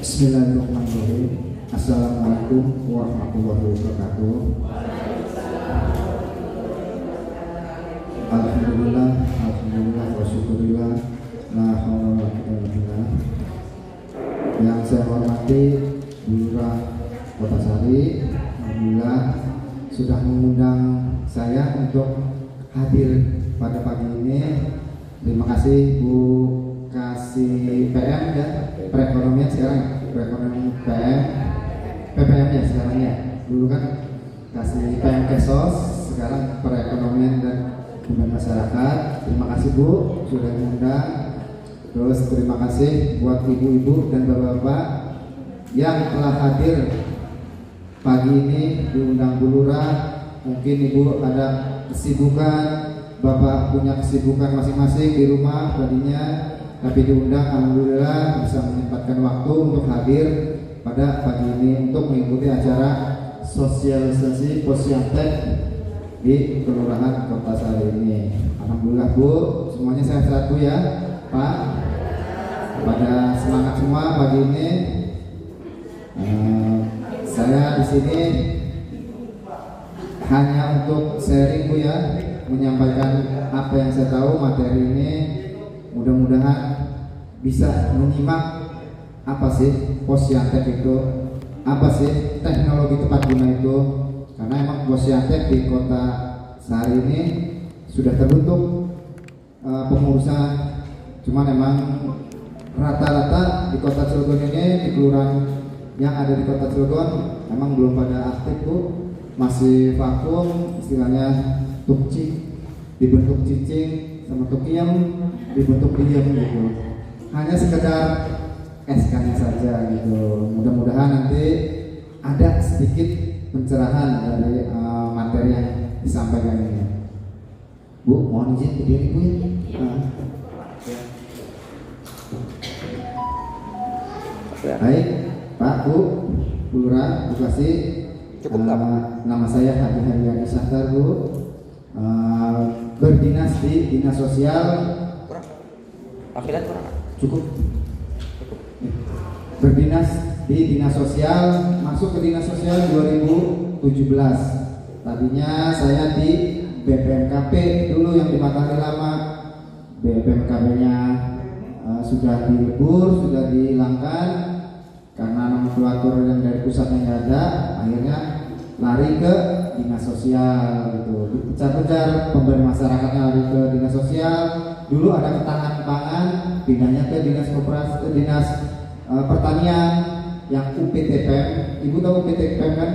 Bismillahirrahmanirrahim. Assalamualaikum warahmatullahi wabarakatuh. Alhamdulillah, wa syukurillah, la haula wa la quwwata illa billah. Yang saya hormati Lurah Kota Sari, alhamdulillah sudah mengundang saya untuk hadir pada pagi ini. Terima kasih Bu Kasih PM ya, perekonomian sekarang, perekonomian PPM ya sekarang ya. Dulu kan kasih PM Kesos, sekarang perekonomian dan hubungan masyarakat. Terima kasih Bu sudah mengundang. Terus terima kasih buat ibu-ibu dan bapak-bapak yang telah hadir pagi ini diundang Bu Lurah. Mungkin ibu ada kesibukan, bapak punya kesibukan masing-masing di rumah tadinya, tapi diundang, alhamdulillah bisa menyempatkan waktu untuk hadir pada pagi ini untuk mengikuti acara sosialisasi Posyantek di Kelurahan Kota Sari ini. Alhamdulillah Bu, semuanya sehat-sehat Bu ya Pak. Pada semangat semua pagi ini. Saya di sini hanya untuk sharing Bu ya, menyampaikan apa yang saya tahu materi ini. Mudah-mudahan bisa menyimak apa sih Posyantek itu, apa sih teknologi tepat guna itu, karena emang Posyantek di Kota Sari ini sudah terbentuk pengurusan, cuman emang rata-rata di Kota Cilegon ini, di kelurahan yang ada di Kota Cilegon emang belum pada aktif Bu, masih vakum, istilahnya tukcik, dibentuk cicing sama tukiem dibentuk diem gitu, hanya sekedar SK-nya saja gitu. Mudah-mudahan nanti ada sedikit pencerahan dari materi yang disampaikan ini. Bu, mohon izin berdiri Bu ya. Baik, Pak, Bu Lurah, Bu Kasih. Nama saya Hadi Haryani Syahtar Bu. Berdinas di Dinas Sosial. Cukup. Berdinas di Dinas Sosial, masuk ke Dinas Sosial 2017. Tadinya saya di BPMKP dulu yang di Matahari Lama. BPMKP-nya sudah dilebur, sudah dihilangkan karena nomenklatur yang dari pusatnya nggak ada. Akhirnya lari ke Dinas Sosial gitu, dikejar-kejar pemberi masyarakatnya lari ke Dinas Sosial. Dulu ada ketahanan pangan, pindahnya ke Dinas Koperasi, ke Dinas Pertanian yang UPTPM. Ibu tahu UPTPM kan?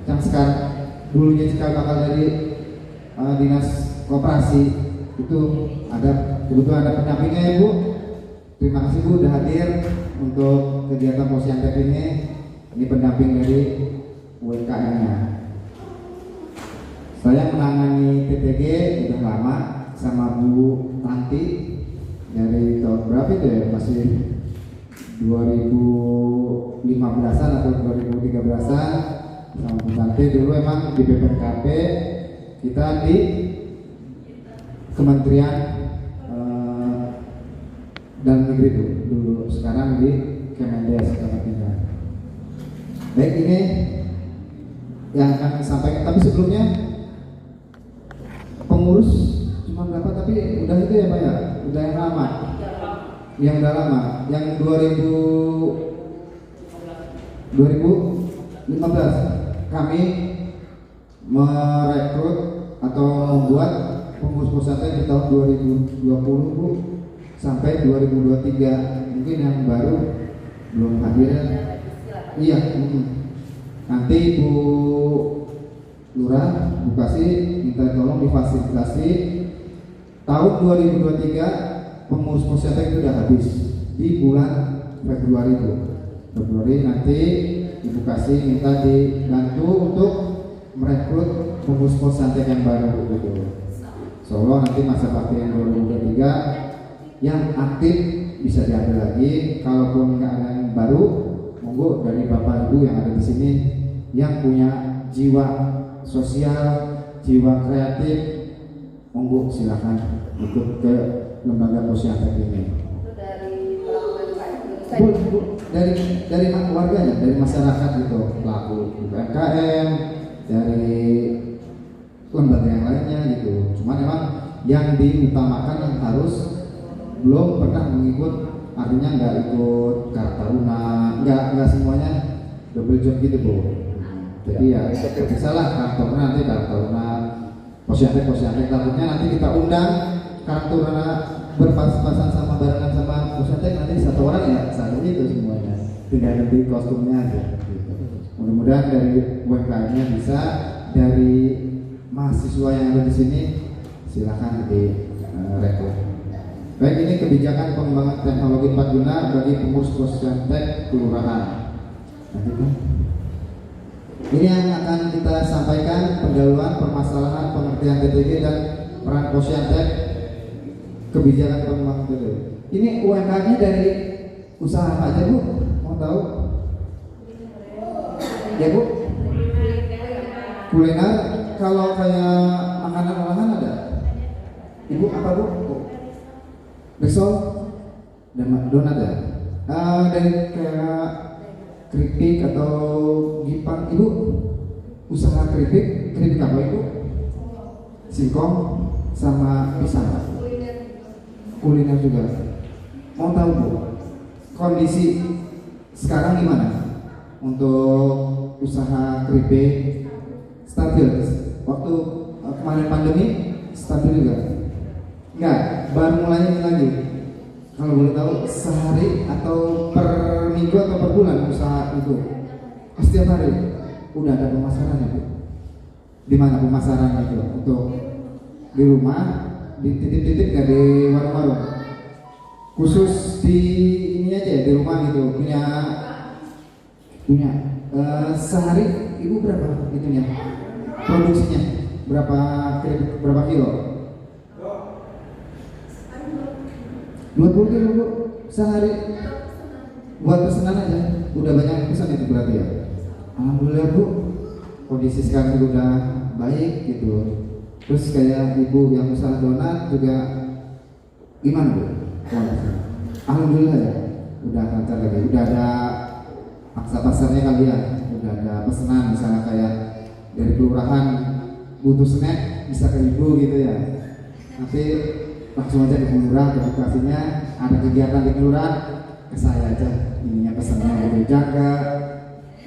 Yang sekarang dulunya cikal bakal dari Dinas Koperasi itu ada, kebetulan ada pendampingnya ya Bu. Terima kasih Bu sudah hadir untuk kegiatan Posyantek ini. Ini pendamping dari UMKM-nya. Saya menangani TTG udah lama sama Bu Tanti dari tahun berapa itu ya, masih 2015-an atau 2013-an sama Bu Tanti. Dulu emang di BPMKP, kita di Kementerian Dalam Negeri dulu, sekarang di Kemendes Kementerian. Baik, ini yang akan disampaikan, tapi sebelumnya pengurus cuma berapa, tapi udah itu ya Pak ya, udah yang lama, yang udah lama, yang 2015 kami merekrut atau membuat pengurus Posyantek di tahun 2020 Bu, sampai 2023. Mungkin yang baru belum hadir. Iya, nanti Bu Lurah, Bu Kasih minta tolong difasilitasi tahun 2023 pengurus Posyantek itu sudah habis di bulan Februari Bu. Februari nanti Ibu Kasih minta dibantu untuk merekrut pengurus Posyantek yang baru gitu. Solo nanti masa bakti yang 2023 yang aktif bisa diambil lagi. Kalaupun nggak ada yang baru, monggo dari Bapak Ibu yang ada di sini yang punya jiwa sosial, jiwa kreatif, monggo silakan ikut ke lembaga Posyantek ini. Itu dari Bu, dari warganya, dari masyarakat gitu, pelaku UMKM, dari lembaga yang lainnya gitu. Cuman memang yang diutamakan yang harus belum pernah mengikut, artinya nggak ikut Kartaruna, nggak semuanya double job gitu Bu. Jadi ya bisalah Kartaruna, nanti Kartaruna, Posyantek, takutnya nanti kita undang Kartaruna berpas-pasan sama barengan sama Posyantek, nanti satu orang ya satu itu semuanya, tinggal ganti kostumnya aja gitu. Mudah-mudahan dari UMKM-nya bisa, dari mahasiswa yang ada di sini silakan direkrut. Baik, ini kebijakan pengembangan teknologi 4 guna bagi pengurus Posyantek kelurahan. Ini yang akan kita sampaikan, pendahuluan permasalahan pengertian TTG dan peran Posyantek, kebijakan pengembangan TTG. Ini UMKM-nya dari usaha apa aja Bu? Mau tahu? Ya Bu? Kuliner. Kalau kayak makanan olahan ada? Ibu apa Bu? Risol? Donat ya? Dari kayak keripik atau gipang, Ibu usaha keripik apa Ibu? Singkong sama pisang. Kuliner juga. Mau tahu Bu, kondisi sekarang gimana untuk usaha keripik? Stabil? Waktu kemarin pandemi stabil juga? Enggak, baru mulai ini lagi. Kalau boleh tahu, sehari atau per minggu atau per bulan usaha itu? Setiap hari udah ada pemasaran itu? Di mana pemasaran itu? Untuk di rumah, di titik-titik nggak di warung-warung? Khusus di ini aja di rumah gitu, punya sehari Ibu berapa itunya? Produksinya berapa kilo? 20 kilo Bu sehari buat pesanan aja. Udah banyak yang pesan itu berarti ya. Alhamdulillah Bu, kondisi sekarang udah baik gitu. Terus kayak Ibu yang usaha donat juga gimana Bu? Alhamdulillah ya, udah lancar lagi. Udah ada paksa pasarnya kali ya. Udah ada pesanan misalnya kayak dari kelurahan butuh snack bisa ke Ibu gitu ya. Nanti langsung aja ke kelurahan, ke lokasinya ada kegiatan di kelurahan, ke saya aja ininya pesannya, gitu, jaga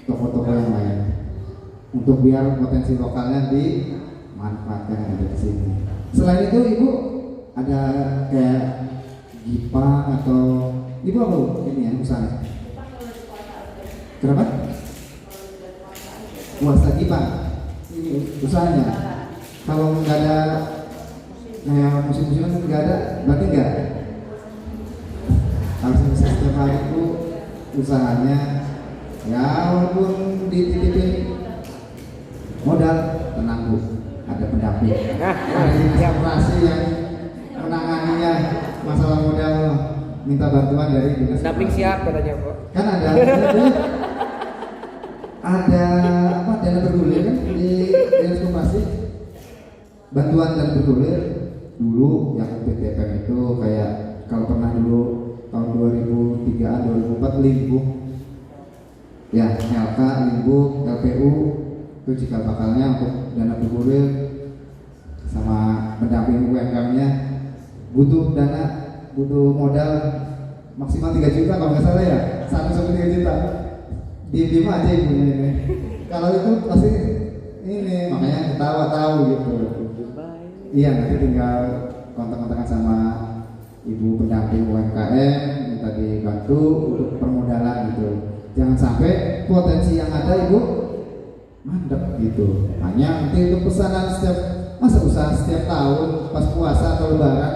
toko-toko yang lain untuk biar potensi lokalnya dimanfaatkan yang ada di sini. Selain itu Ibu ada kayak gipang atau Ibu apa ini ya usaha? Kenapa? Puasa gipang ini usahanya. Kalau nggak ada kayak musim-musim kan nggak ada, berarti nggak harus bisa setiap hari itu usahanya ya, walaupun dititipin modal, tenang Bu, ada pendamping, ada administrasi yang menanganinya masalah modal, minta bantuan dari dinas. Pendamping siap katanya Bu? Kan ada apa, dana bergulir kan di dinas koperasi, bantuan dana bergulir. Dulu yang PTPM itu kayak kalau pernah dulu tahun 2003 2004 Limbuk ya, LK, Limbuk, LPU itu jika bakalnya untuk dana bergulir sama pendamping UMKM-nya butuh dana, butuh modal maksimal 3 juta kalau nggak salah ya, 1-3 juta. Diem aja Ibunya ini. Kalau itu pasti ini makanya ketawa tahu gitu. Iya, nanti tinggal kontak-kontakan sama Ibu pendamping UMKM, minta dibantu untuk permodalan gitu. Jangan sampai potensi yang ada Ibu mandek gitu. Hanya nanti untuk pesanan setiap masa usaha setiap tahun pas puasa atau lebaran,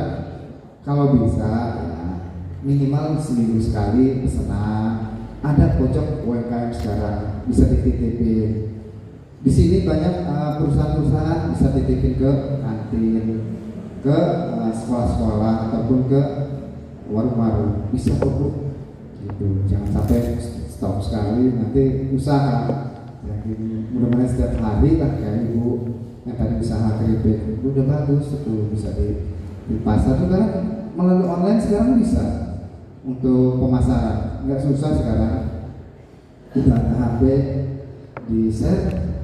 kalau bisa ya minimal seminggu sekali pesanan. Ada pojok UMKM sekarang bisa dititipin. Di sini banyak perusahaan-perusahaan bisa titipin ke kantin, ke sekolah-sekolah ataupun ke warung-warung, bisa kok Bu. Gitu. Jangan sampai stop sekali nanti usaha. Jadi mudah-mudahan setiap hari lah kayak Ibu yang tadi usaha keripik, udah bagus itu bisa di pasar tuh kan melalui online sekarang bisa. untuk pemasaran. Nggak susah sekarang, kita ada HP di share,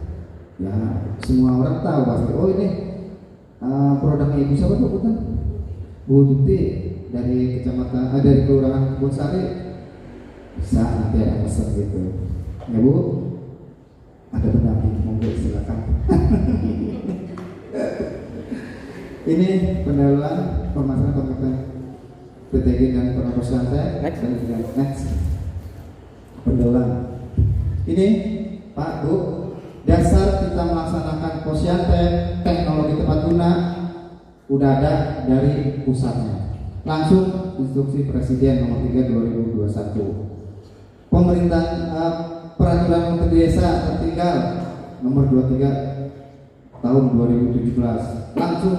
ya semua orang tahu pasti. Oh ini produknya Ibu siapa tuh? Bukan Bu Tuti dari kecamatan, dari kelurahan Kebun Sari, bisa nanti ada pesan gitu. Ya Bu, ada pendamping, monggo silakan. Ini pendahuluan permasalahan pengetahuan PTG dan peneruskan next. Pendahuluan. Ini Pak Bu, dasar kita melaksanakan posyantek teknologi tepat guna udah ada dari pusatnya. Langsung instruksi Presiden nomor 3 2021. Pemerintah peraturan Menteri Desa tertinggal nomor 23 tahun 2017. Langsung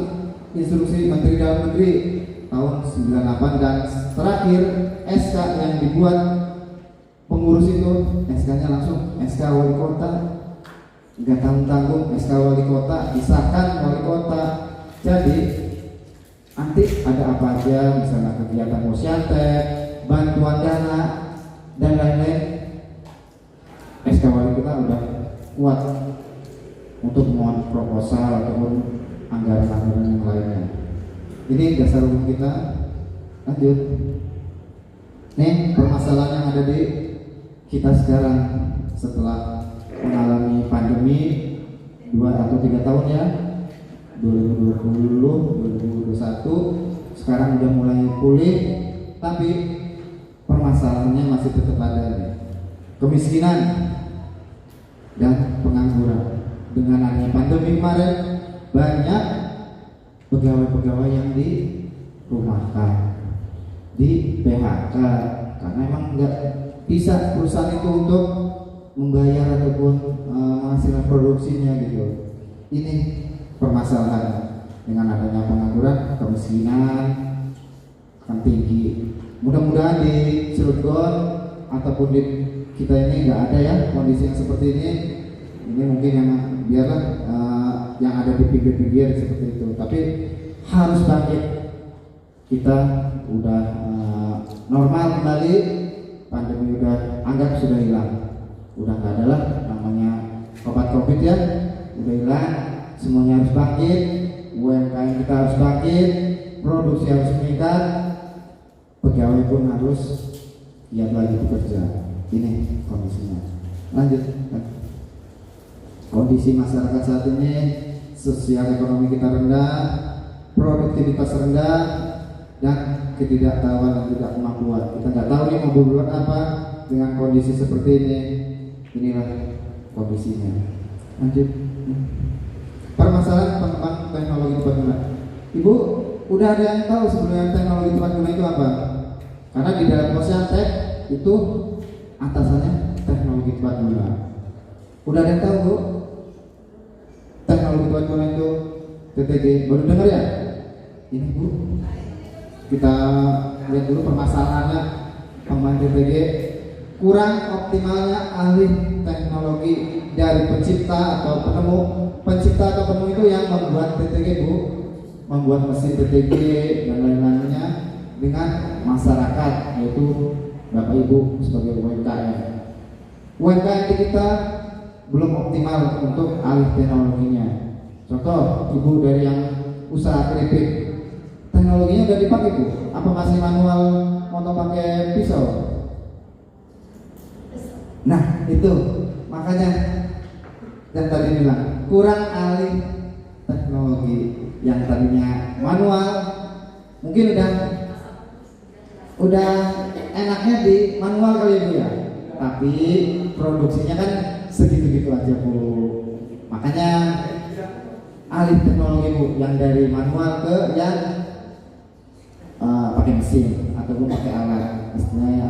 instruksi Menteri Dalam Negeri tahun 98 dan terakhir SK yang dibuat pengurus itu SK-nya langsung SK Wali Kota, nggak tanggung-tanggung SK Wali Kota, disahkan Wali Kota. Jadi nanti ada apa aja, misalnya kegiatan posyantek, bantuan dana dan lain-lain, SK Wali Kota udah kuat untuk memohon proposal ataupun anggaran-anggaran yang lainnya. Ini dasar umum kita. Lanjut. Nih permasalahan yang ada di kita sekarang setelah mengalami pandemi 2 atau 3 tahun ya, 2020, 2021, sekarang udah mulai pulih, tapi permasalahannya masih tetap ada nih. Kemiskinan dan pengangguran. Dengan adanya pandemi kemarin, banyak pegawai-pegawai yang dirumahkan, di PHK, karena emang nggak bisa perusahaan itu untuk membayar ataupun menghasilkan produksinya gitu. Ini permasalahan dengan adanya pengangguran, kemiskinan akan tinggi. Mudah-mudahan di Cilegon ataupun di kita ini nggak ada ya kondisi yang seperti ini. Ini mungkin yang biarlah yang ada di pinggir-pinggir seperti itu. Tapi harus bangkit. Kita udah normal kembali, pandemi udah anggap sudah hilang. Udah nggak ada lah namanya obat COVID ya, udah hilang. Semuanya harus bangkit, UMKM kita harus bangkit, produksi harus meningkat, pegawai pun harus giat lagi bekerja. Ini kondisinya. Lanjut. Kondisi masyarakat saat ini, sosial ekonomi kita rendah, produktivitas rendah, dan ketidaktahuan dan tidak kemampuan. Kita nggak tahu nih mau berbuat apa dengan kondisi seperti ini. Inilah kondisinya. Lanjut. Permasalahan tentang teknologi tepat guna. Ibu, udah ada yang tahu sebenarnya teknologi tepat guna itu apa? Karena di dalam posyantek itu atasannya teknologi tepat guna. Udah ada yang tahu Bu? Teknologi tepat guna itu TTG. Baru dengar ya? Ini Bu, kita lihat dulu permasalahannya. Pemain TTG kurang optimalnya ahli teknologi dari pencipta atau penemu. Pencipta atau penemu itu yang membuat TTG Bu, membuat mesin TTG dan lain-lainnya dengan masyarakat, yaitu Bapak Ibu sebagai UMKM. UMKM kita belum optimal untuk alih teknologinya. Contoh, Ibu dari yang usaha keripik, teknologinya udah dipakai Bu, apa masih manual motong pakai pisau? Nah itu makanya yang tadi bilang kurang alih teknologi. Yang tadinya manual mungkin udah enaknya di manual kali Bu ya, tapi produksinya kan segitu-gitu aja Bu. Makanya alih teknologi Bu, yang dari manual ke yang pakai mesin ataupun pakai alat, istilahnya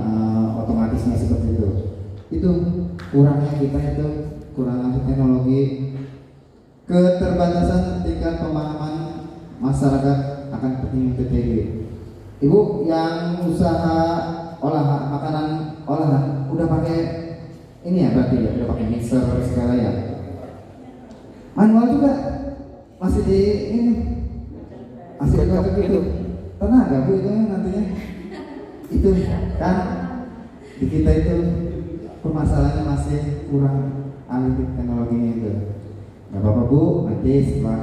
otomatisnya seperti itu. Itu kurangnya kita, itu kurang alih teknologi. Keterbatasan tingkat pemahaman masyarakat akan pentingnya TTG. Ibu yang usaha makanan olahan udah pakai ini ya, berarti ya udah pakai mixer segala ya. Manual juga masih di ini, masih di gitu. Tenaga Bu itu nantinya. Itu kan di kita itu permasalahannya masih kurang ahli teknologinya itu. Gak apa-apa Bu, nanti setelah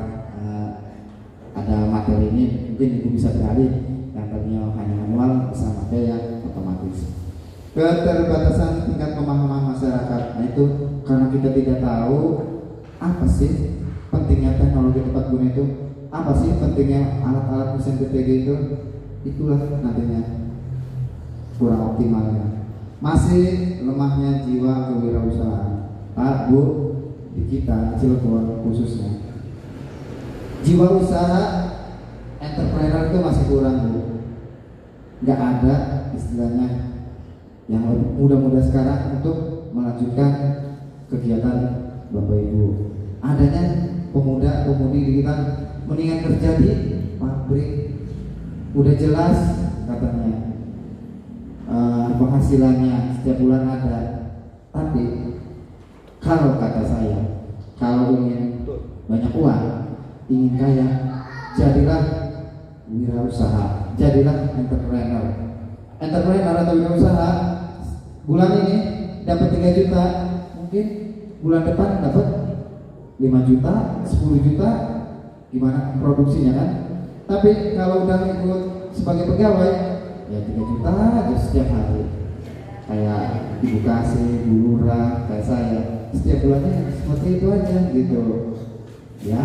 ada materi ini mungkin Ibu bisa beralih yang tadinya hanya manual bisa pakai yang otomatis. Keterbatasan tingkat pemahaman masyarakat, nah itu karena kita tidak tahu apa sih pentingnya teknologi tepat guna itu, apa sih pentingnya alat-alat mesin TTG itu, itulah nantinya kurang optimalnya. Masih lemahnya jiwa kewirausahaan, Pak Bu, di kita Cilegon khususnya jiwa usaha entrepreneur itu masih kurang Bu. Nggak ada istilahnya yang lebih muda-muda sekarang untuk melanjutkan kegiatan Bapak Ibu. Adanya pemuda-pemudi di kita mendingan kerja di pabrik, udah jelas katanya penghasilannya setiap bulan ada. Tapi kalau kata saya, kalau ingin banyak uang, ingin kaya, jadilah wirausaha, jadilah entrepreneur. Entrepreneur atau wirausaha bulan ini dapat 3 juta, mungkin bulan depan dapat 5 juta, 10 juta, gimana produksinya kan? Tapi kalau udah ikut sebagai pegawai, ya 3 juta aja setiap hari. Kayak Ibu Kasih, Bu Lurah, kayak saya, setiap bulannya seperti itu aja gitu. Ya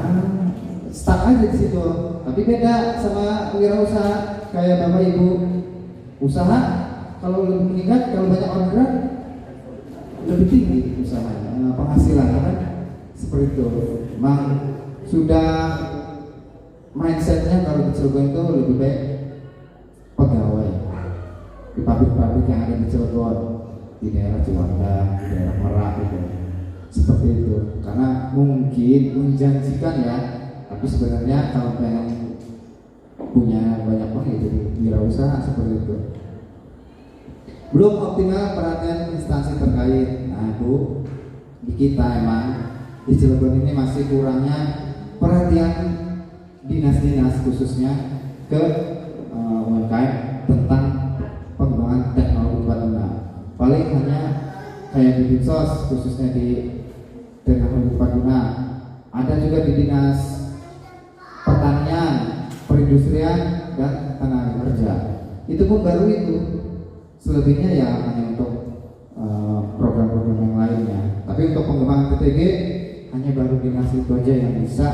stuck aja di situ. Tapi beda sama wirausaha kayak Bapak Ibu. Usaha kalau lebih meningkat, kalau banyak orderan lebih tinggi usahanya, penghasilannya kan seperti itu. Memang sudah mindsetnya kalau di Cilegon itu lebih baik pegawai di pabrik-pabrik yang ada di Cilegon, di daerah Juanda, di daerah Merak itu seperti itu. Karena mungkin menjanjikan ya, tapi sebenarnya kalau pengen punya banyak uang ya jadi wirausaha seperti itu. Belum optimal perhatian instansi terkait. Nah Bu, di kita emang di Cilegon ini masih kurangnya perhatian dinas-dinas khususnya ke UMKM tentang pengembangan teknologi tepat guna. Paling hanya kayak di Dinsos khususnya di teknologi tepat guna. Ada juga di dinas pertanian, perindustrian dan tenaga kerja. Itu pun baru itu. Selebihnya ya hanya untuk program-program yang lainnya. Tapi untuk pengembangan TTG hanya baru dinas itu aja yang bisa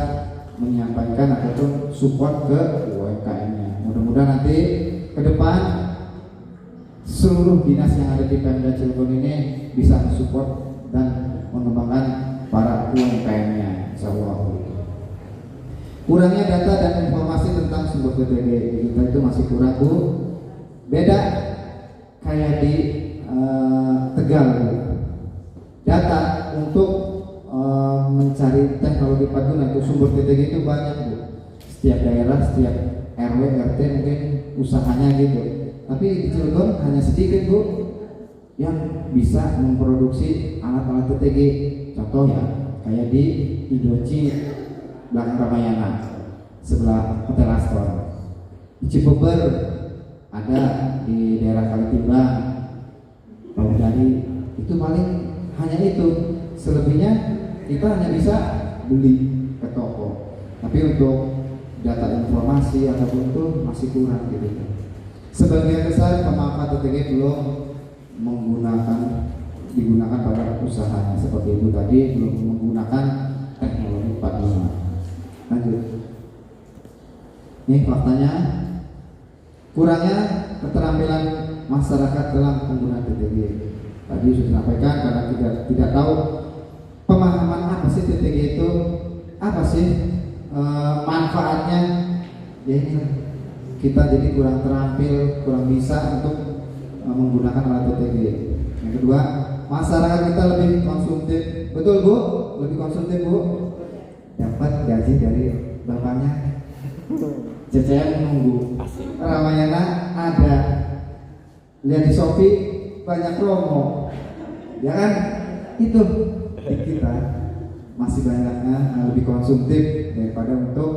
menyampaikan ataupun support ke UMKM-nya. Mudah-mudahan nanti ke depan seluruh dinas yang ada di Pemda Cilegon ini bisa mensupport dan mengembangkan para UMKM-nya. Insyaallah. Kurangnya data dan informasi tentang sumber TTG kita itu masih kurang Bu. Beda kayak di Tegal Bu. Data untuk mencari teknologi paguna untuk sumber TTG itu banyak Bu. Setiap daerah, setiap RW, RT mungkin usahanya gitu. Tapi di Cilegon hanya sedikit Bu yang bisa memproduksi alat-alat TTG. Contoh ya, kayak di Idoci belakang Ramayana sebelah Hotel Astor. Di Cibeber ada, di daerah Kalitimbang, Bawudari, itu paling hanya itu. Selebihnya kita hanya bisa beli ke toko. Tapi untuk data informasi ataupun itu masih kurang gitu. Sebagian besar pemanfaat TTG belum digunakan pada usahanya seperti itu tadi, belum menggunakan teknologi paguna. Lanjut. Ini faktanya, kurangnya keterampilan masyarakat dalam penggunaan TTG. Tadi sudah disampaikan karena tidak tahu pemahaman apa sih TTG itu, apa sih manfaatnya. Ya ini kita jadi kurang terampil, kurang bisa untuk menggunakan alat TTG. Yang kedua, masyarakat kita lebih konsumtif. Betul Bu? Lebih konsumtif Bu? Dapat gaji dari bapaknya, CCM menunggu, Ramayana ada, lihat di Shopee banyak promo, ya kan? Itu di kita masih banyaknya lebih konsumtif daripada untuk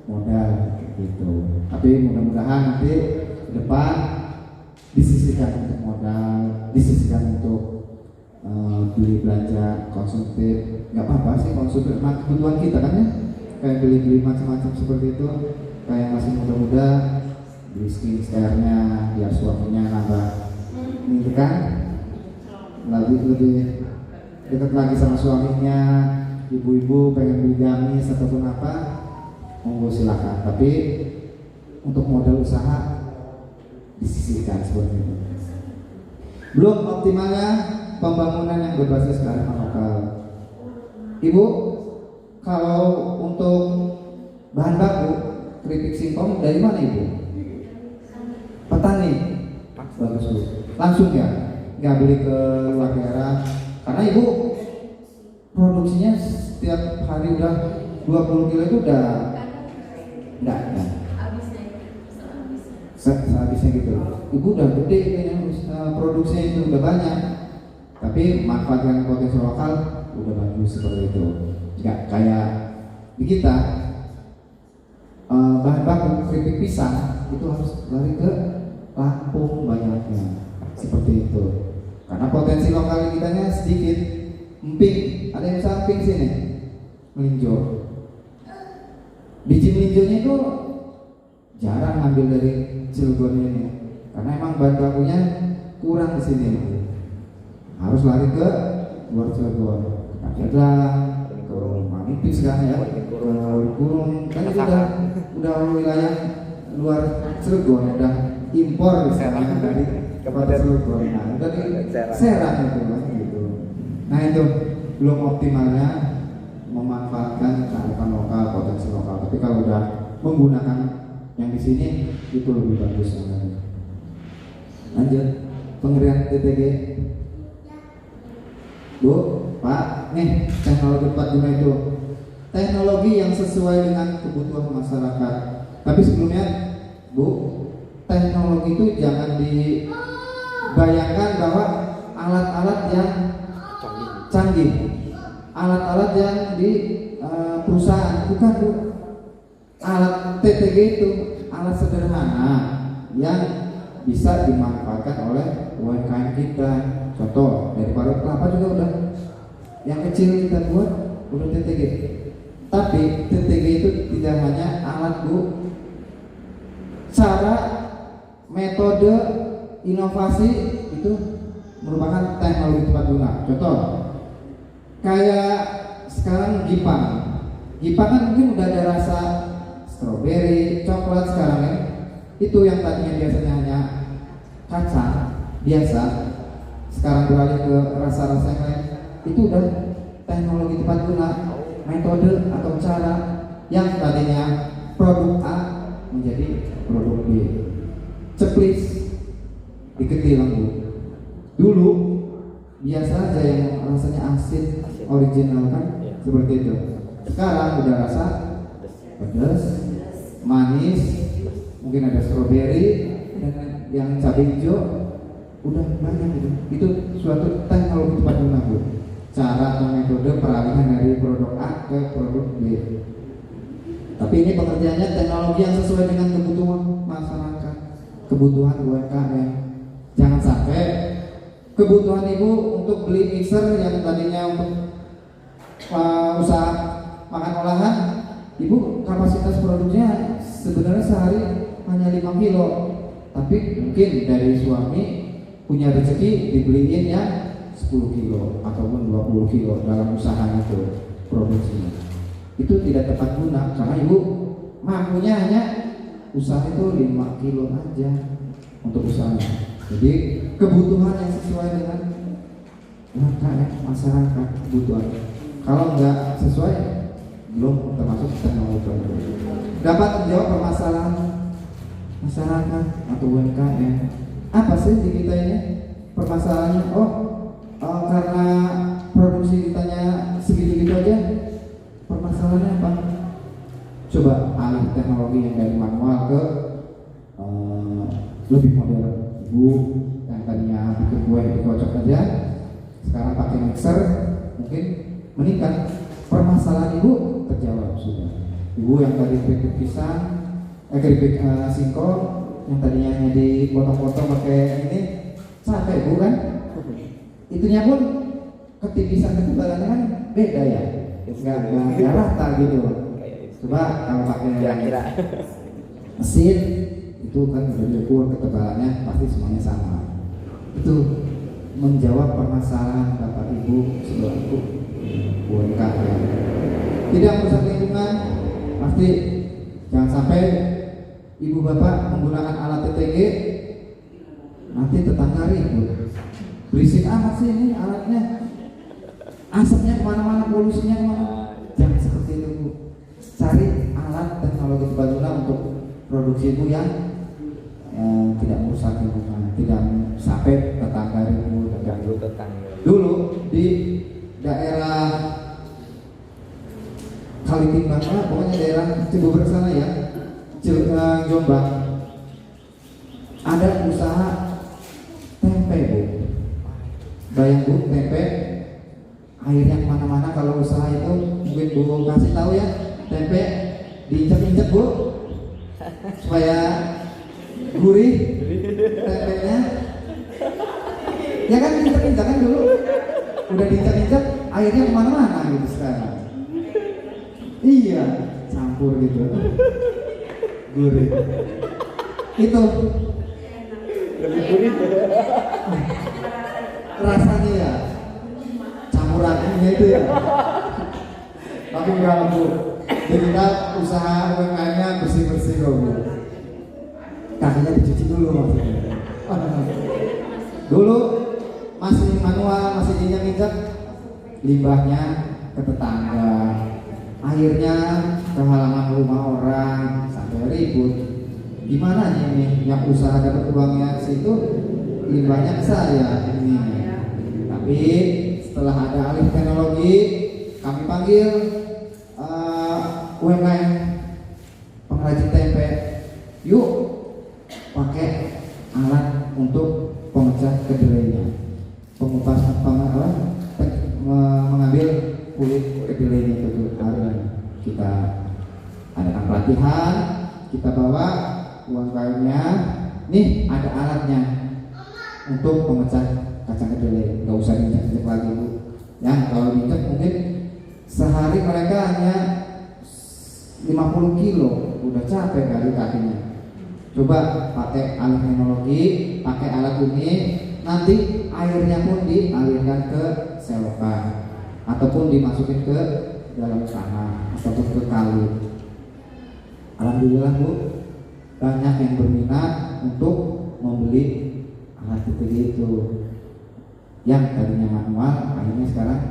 modal gitu. Tapi mudah-mudahan nanti ke depan disisihkan untuk modal, disisihkan untuk beli belanja konsumtif. Nggak apa-apa sih konsumtif, kebutuhan kita kan ya, kayak beli-beli macam-macam seperti itu. Kayak masih muda-muda beli skincare-nya biar suaminya nambah ini kan, lebih dekat lagi sama suaminya. Ibu-ibu pengen beli gamis ataupun apa, monggo silakan, tapi untuk modal usaha disisihkan seperti itu. Belum optimalnya pembangunan yang berbasis kearifan lokal. Ibu, kalau untuk bahan baku keripik singkong dari mana Ibu? Petani. Bagus Bu. Langsung ya, nggak beli ke luar daerah. Karena Ibu produksinya setiap hari udah 20 kilo itu udah enggak ada. Sehabisnya gitu. Ibu udah gede kayaknya, produksinya itu udah banyak. Tapi manfaatkan potensi lokal udah bagus seperti itu. Enggak kayak di kita bahan baku keripik pisang itu harus lari ke Lampung banyaknya seperti itu. Karena potensi lokal kitanya sedikit. Emping, ada yang samping sini, melinjo. Biji melinjonya itu jarang ngambil dari Cilegon ini, karena emang bahan bakunya kurang di sini. Harus lari ke luar Cilegon, Kadang, ke Manipis kan ya, ke Kurung. Kan itu udah wilayah luar Cilegon, udah impor misalnya dari kepada Cilegon. Nah, udah di Serang itu kan gitu. Nah itu belum optimalnya memanfaatkan kearifan lokal, potensi lokal. Tapi kalau udah menggunakan yang di sini itu lebih bagus sebenarnya. Lanjut, pengerian TTG. Bu, Pak, nih teknologi 45 itu teknologi yang sesuai dengan kebutuhan masyarakat. Tapi sebelumnya, Bu, teknologi itu jangan dibayangkan bahwa alat-alat yang canggih, alat-alat yang di perusahaan, bukan Bu. Alat TTG itu alat sederhana yang bisa dimanfaatkan oleh UMKM kita. Contoh dari parut kelapa juga udah yang kecil kita buat udah TTG. Tapi TTG itu tidak hanya alat Bu, cara, metode, inovasi itu merupakan teknologi tepat guna. Contoh kayak sekarang Gipang kan mungkin udah ada rasa stroberi, coklat sekarang ya. Itu yang tadinya biasanya hanya kacang biasa, sekarang beralih ke rasa-rasa yang lain. Itu udah teknologi tepat guna, metode atau cara yang tadinya produk A menjadi produk B. Ceplis diketilang Bu. Dulu biasa aja yang rasanya asin original kan, seperti itu. Sekarang udah rasa pedas, manis, mungkin ada stroberi dan yang cabai hijau, udah banyak gitu. Itu suatu teknologi tepat guna Bu. Cara atau metode peralihan dari produk A ke produk B. Tapi ini pengertiannya teknologi yang sesuai dengan kebutuhan masyarakat, kebutuhan UMKM. Jangan sampai kebutuhan Ibu untuk beli mixer yang tadinya untuk usaha makan olahan, Ibu kapasitas produksinya sebenarnya sehari hanya 5 kilo. Tapi mungkin dari suami punya rezeki dibeliin yang 10 kilo ataupun 20 kilo dalam usahanya itu produksinya. Itu tidak tepat guna karena Ibu mampunya hanya usaha itu 5 kilo aja untuk usahanya. Jadi kebutuhan yang sesuai dengan masyarakat kebutuhan. Kalau nggak sesuai, belum termasuk teknologi. Dapat menjawab permasalahan masyarakat atau UMKM. Apa sih di kita ini permasalahannya? Karena produksi kitanya segitu-gitu aja. Permasalahannya apa? Coba alih teknologi yang dari manual ke lebih modern. Bu, yang tadinya bikin kue dikocok aja, sekarang pakai mixer, mungkin meningkat. Permasalahan Ibu terjawab sudah. Ibu yang tadi keripik pisang, keripik singkong, yang tadinya hanya dipotong-potong pakai ini capek Bu kan? Itunya pun ketipisan ketebalannya kan beda ya, nggak rata gitu. Coba kalau pakai kira-kira mesin itu kan udah diukur ketebalannya pasti semuanya sama. Itu menjawab permasalahan Bapak Ibu selaku UMKM. Tidak merusak lingkungan, pasti jangan sampai Ibu Bapak menggunakan alat TTG nanti tetangga ribut. Berisik amat sih ini alatnya, asapnya kemana-mana, polusinya kemana. Jangan seperti itu Bu. Cari alat teknologi terbaguna untuk produksi itu yang tidak merusak lingkungan, tidak sampai tetangga ribut. ganggu tetangga. Dulu di daerah Kalitimbang, pokoknya daerah Cibubur sana ya, Jombang, ada usaha tempe Bu. Bayang Bu, tempe airnya kemana-mana. Kalau usaha itu mungkin Bu kasih tahu ya, tempe diinjak-injak Bu supaya gurih tempenya. Ya kan diinjak-injak kan dulu, udah diinjak-injak airnya kemana-mana gitu sekarang. Iya, campur gitu, gurih. Itu Lebih gurih. rasanya ya, campurannya itu ya. Tapi enggak Bu, jadi kita usaha UMKM-nya bersih-bersih kok Bu. Kakinya dicuci dulu maksudnya. Dulu masih manual, masih injak-injak, limbahnya ke tetangga, akhirnya ke halaman rumah orang sampai ribut. Gimana nih yang usaha dapat uangnya situ, limbahnya ke saya ini. Tapi setelah ada alih teknologi, kami panggil UMKM pengrajin tempe, yuk pakai alat untuk pemecah kedelainya, mengambil kulit kedelainya itu. Kita adakan pelatihan, kita bawa UMKM-nya, nih ada alatnya untuk pemecah kacang kedelai, nggak usah diinjak-injak lagi Bu. Ya kalau diinjak mungkin sehari mereka hanya 50 kilo, udah capek kali kakinya. Coba pakai alat teknologi, pakai alat ini, nanti airnya pun dialirkan ke selokan ataupun dimasukin ke dalam tanah ataupun ke kali. Alhamdulillah Bu, banyak yang berminat untuk membeli alat TTG itu. Yang tadinya manual, akhirnya sekarang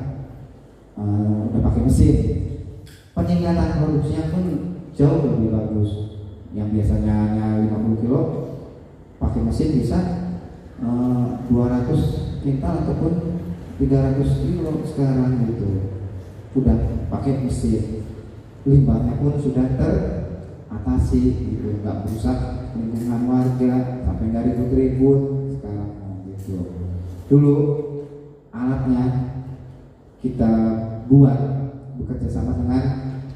udah pakai mesin. Peningkatan produksinya pun jauh lebih bagus. Yang biasanya hanya 50 kilo, pakai mesin bisa 200 kintal ataupun 300 kilo sekarang gitu. Udah pakai mesin, limbahnya pun sudah teratasi gitu, nggak merusak lingkungan warga sampai nggak ribut-ribut sekarang gitu. Dulu alatnya kita buat bekerja sama dengan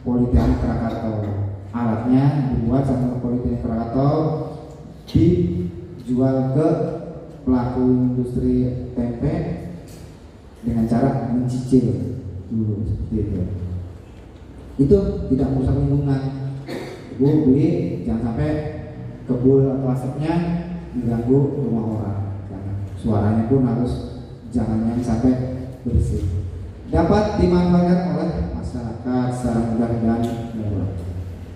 Politeknik Krakatau. Alatnya dibuat sama Politeknik Krakatau, dijual ke pelaku industri tempe dengan cara mencicil dulu seperti itu. Itu tidak merusak lingkungan. Bu beli jangan sampai kebul atau asapnya mengganggu rumah orang. Suaranya pun harus jangan yang sampai bersih. Dapat dimanfaatkan oleh masyarakat secara mudah dan murah.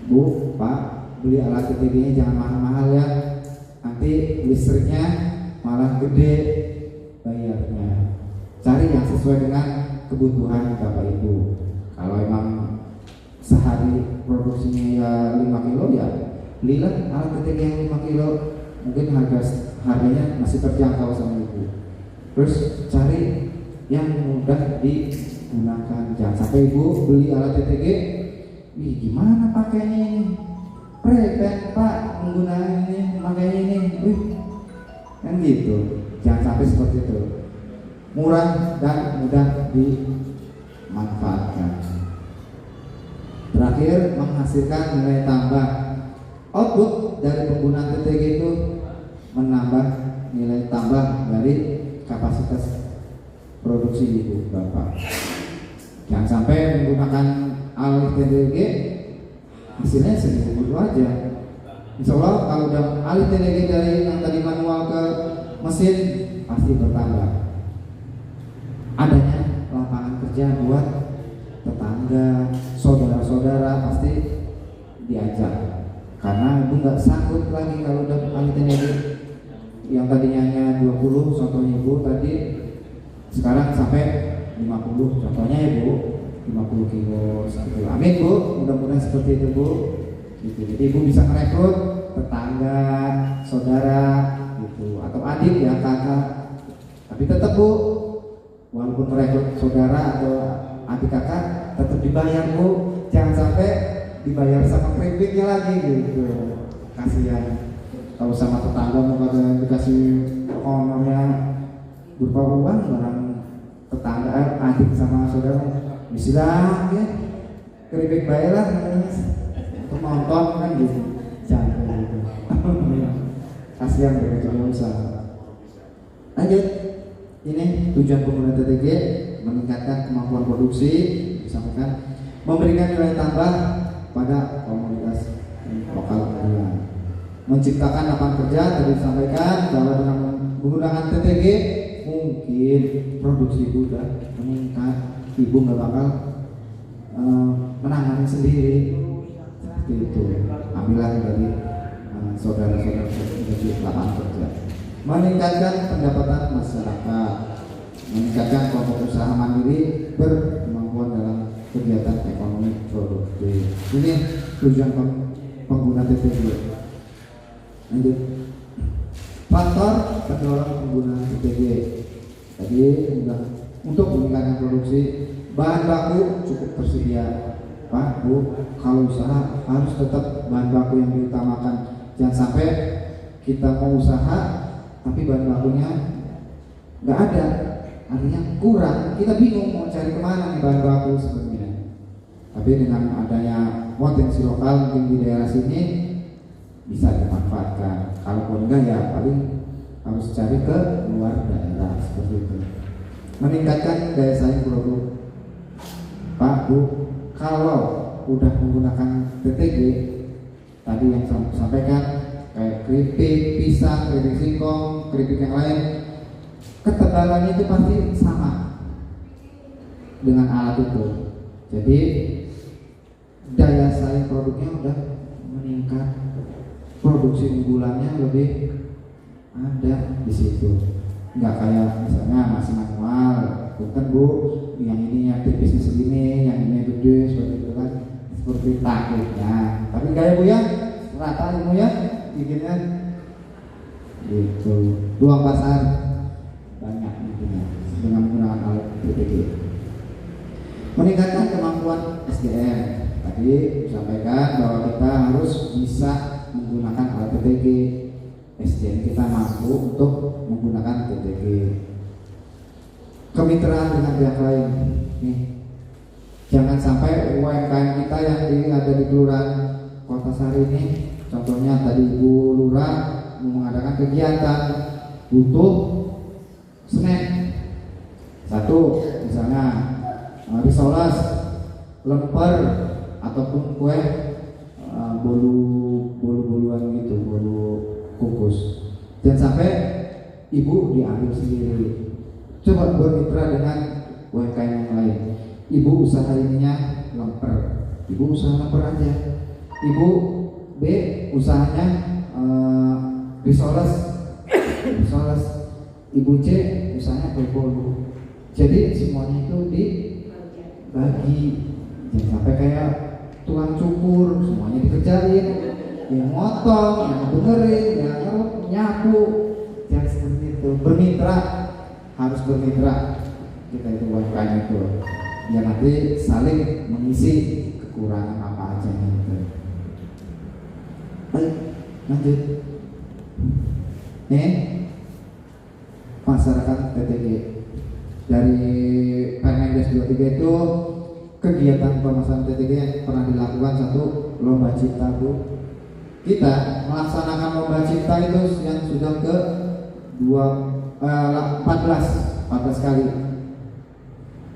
Bu, Pak, beli alat TTG-nya jangan mahal-mahal ya. Nanti listriknya malah gede bayarnya. Cari yang sesuai dengan kebutuhan Bapak Ibu. Kalau emang sehari produksinya ya 5 kilo ya belilah alat TTG yang 5 kilo, mungkin harganya masih terjangkau sama Ibu. Terus cari yang mudah digunakan, jangan sampai Ibu beli alat TTG, wih gimana pakainya ini, repot Pak menggunakan ini, makanya ini, wih kan gitu. Jangan sampai seperti itu. Murah dan mudah dimanfaatkan. Terakhir, menghasilkan nilai tambah. output dari penggunaan TTG itu menambah nilai tambah dari kapasitas produksi ibu bapak. Jangan sampai menggunakan alih TTG hasilnya segitu aja. Insya Allah kalau udah alih TTG dari yang tadi manual ke mesin pasti bertambah. Adanya lapangan kerja buat tetangga, saudara-saudara pasti diajak. Karena ibu nggak sanggup lagi kalau udah alih TTG yang tadinya hanya 20, contohnya ibu tadi sekarang sampai 50, contohnya ya bu, 50 kilo gitu. Amin bu, mudah-mudahan seperti itu bu. Gitu. Jadi ibu bisa merekrut tetangga, saudara gitu, atau adik ya kakak. Tapi tetap bu, walaupun merekrut saudara atau adik kakak tetap dibayar bu. Jangan sampai dibayar sama keripiknya lagi gitu. Kasihan. Kalau sama tetangga mau kata dikasih honornya berupa uang, barang tetangga adik sama saudara bisa ya keripik bayar lah untuk nonton kan gitu. Jangan gitu. Kasihan mereka cuma usaha. Lanjut. Ini tujuan penggunaan TTG meningkatkan kemampuan produksi, disampaikan memberikan nilai tambah pada komunitas lokal unggulan, menciptakan lapangan kerja. Tadi disampaikan bahwa dengan menggunakan TTG mungkin produksi ibu sudah meningkat, ibu nggak bakal menangani sendiri seperti itu. Ambillah dari saudara-saudara menuju lapangan kerja, meningkatkan pendapatan masyarakat, meningkatkan kelompok usaha mandiri berkemampuan dalam kegiatan ekonomi produktif. Ini tujuan pengguna TTG. Lanjut. Faktor pendorong penggunaan TTG. Tadi sudah untuk meningkatkan produksi, bahan baku cukup tersedia. Pak, Bu, kalau usaha harus tetap bahan baku yang diutamakan. Jangan sampai kita mau usaha tapi bahan bakunya nggak ada, artinya kurang. Kita bingung mau cari kemana nih bahan baku sebenarnya. Tapi dengan adanya potensi lokal mungkin di daerah sini bisa dimanfaatkan. Kalaupun enggak ya paling harus cari ke luar daerah seperti itu. Meningkatkan daya saing produk. Pak, Bu, kalau udah menggunakan TTG tadi yang saya sampaikan kayak keripik pisang, keripik singkong, keripik yang lain, ketebalannya itu pasti sama dengan alat itu. Jadi daya saing produknya udah meningkat, produksi unggulannya lebih ada di situ. Nggak kayak misalnya masih manual, bukan Bu, yang ini yang tipisnya segini, yang ini gede seperti itu kan, seperti takutnya. Tapi kayak Bu ya, rata ilmu ya, bikinnya itu ruang pasar banyak intinya dengan menggunakan alat TTG. Meningkatkan kemampuan SDM. Tadi disampaikan bahwa kita harus bisa menggunakan alat TTG. SDM kita mampu untuk menggunakan TTG. Kemitraan dengan pihak lain. Nih, jangan sampai UMKM kita yang ada di Kelurahan Kota Sari ini, contohnya tadi Ibu Lurah mengadakan kegiatan butuh snack. Satu, misalnya risoles, lemper ataupun kue bolu-boluan gitu, bolu kukus. Jangan sampai ibu diambil sendiri. Coba bermitra dengan UMKM yang lain. Ibu usaha ininya lemper, ibu usaha lemper aja. Ibu B usahanya risoles, Ibu C usahanya bolu. Jadi semuanya itu dibagi. Jangan sampai kayak tukang cukur, semuanya dikerjain, yang motong, yang benerin, yang nyapu. Jangan seperti itu. Bermitra, harus bermitra. Kita itu UMKM itu, ya nanti saling mengisi kekurangan apa aja gitu. Baik, lanjut. Nih, masyarakat TTG dari Permendes 23 itu kegiatan pemasaran TTG yang pernah dilakukan satu lomba cipta Bu. kita melaksanakan lomba cipta itu yang sudah ke 14 kali.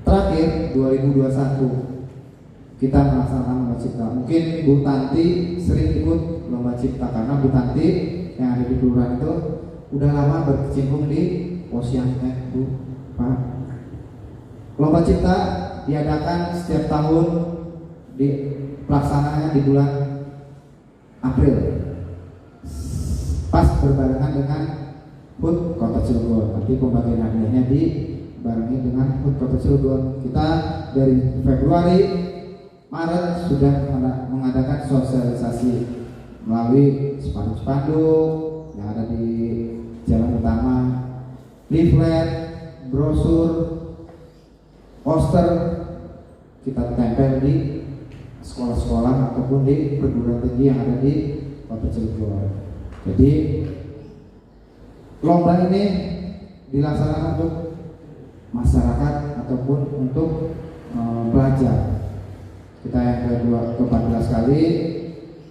Terakhir 2021 kita melaksanakan lomba cipta. Mungkin Bu Tanti sering ikut lomba cipta karena Bu Tanti yang ada di kelurahan itu udah lama berkecimpung di posyandu Bu Pak. Lomba cipta diadakan setiap tahun, di pelaksananya di bulan April, pas berbarengan dengan HUT Kota Cilegon. Nanti pembagian hadiahnya dibarengi dengan HUT Kota Cilegon. Kita dari Februari Maret sudah mengadakan sosialisasi melalui spanduk-spanduk yang ada di jalan utama, leaflet, brosur, poster kita tempel di sekolah-sekolah ataupun di perguruan tinggi yang ada di Kota Cilegon. Jadi lomba ini dilaksanakan untuk masyarakat ataupun untuk pelajar. Kita yang ke-14 kali,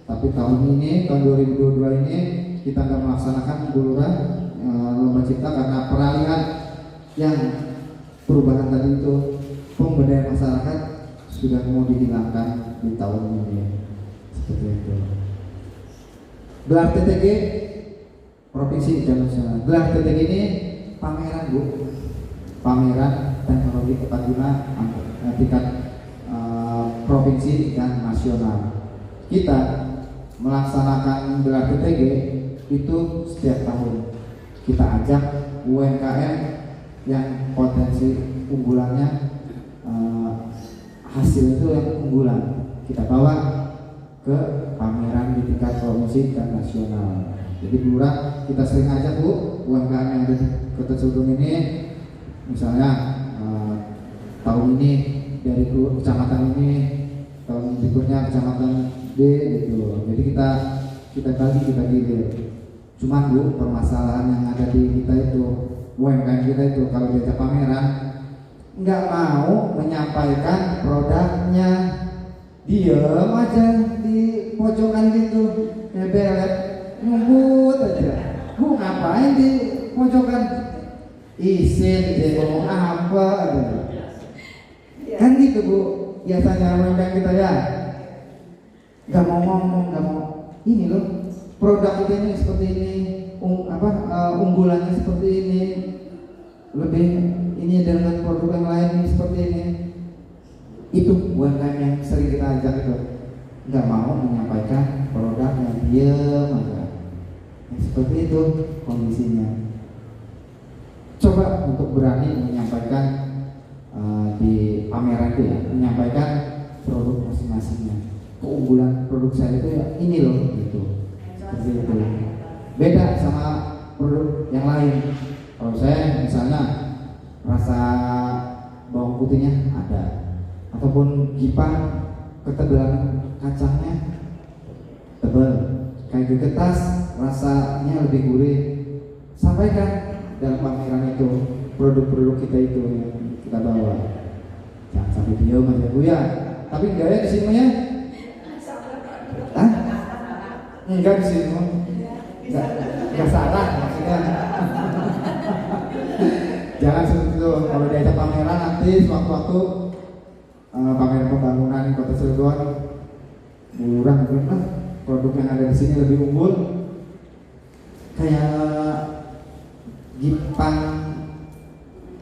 tapi tahun 2022 ini kita nggak melaksanakan buluran lomba cipta karena peralihan yang perubahan tadi itu, pemberdayaan masyarakat sudah mau dihilangkan di tahun ini, seperti itu. Gelar TTG Provinsi dan Nasional. Gelar TTG ini pameran Bu, pameran teknologi tepat guna tingkat provinsi dan nasional. Kita melaksanakan gelar TTG itu setiap tahun. Kita ajak UMKM yang potensi unggulannya hasil itu yang unggulan, kita bawa ke pameran di tingkat provinsi dan nasional. Jadi lurah kita sering ajak Bu UMKM yang ada di Kota Cilegon ini, misalnya tahun ini dari kecamatan ini, tahun berikutnya kecamatan B gitu. Jadi kita gilir. Cuman Bu, permasalahan yang ada di kita itu, UMKM kita itu kalau diajak pameran nggak mau menyampaikan produknya, diem aja di pojokan gitu, belet nyumbut aja. Bu ngapain di pojokan? Izin dia ngomong apa gitu. Kan gitu Bu, biasanya UMKM kita ya nggak mau ngomong, nggak mau ini loh, produk kita ini seperti ini, unggulannya seperti ini, lebih ini dengan produk yang lain ini seperti ini. Itu UMKM yang sering kita ajak itu nggak mau menyampaikan produknya, diam aja. Seperti itu kondisinya. Coba untuk berani menyampaikan di pameran itu ya, menyampaikan produk masing-masingnya. Keunggulan produk saya itu ya ini loh gitu. Seperti itu. Beda sama produk yang lain. Kalau saya misalnya rasa bawang putihnya ada, ataupun kipas ketebalan kacangnya tebal, kayak getas rasanya lebih gurih. Sampaikan dalam pameran itu produk-produk kita itu yang kita bawa. Jangan sampai diam aja Bu ya. Tapi enggak ya di sini ya? Hah? Enggak di sini. Enggak salah maksudnya. Jangan seperti itu. Kalau diajak pameran nanti sewaktu-waktu pameran pembangunan Kota Cilegon, murah lah produk yang ada di sini lebih unggul. Kayak Gipang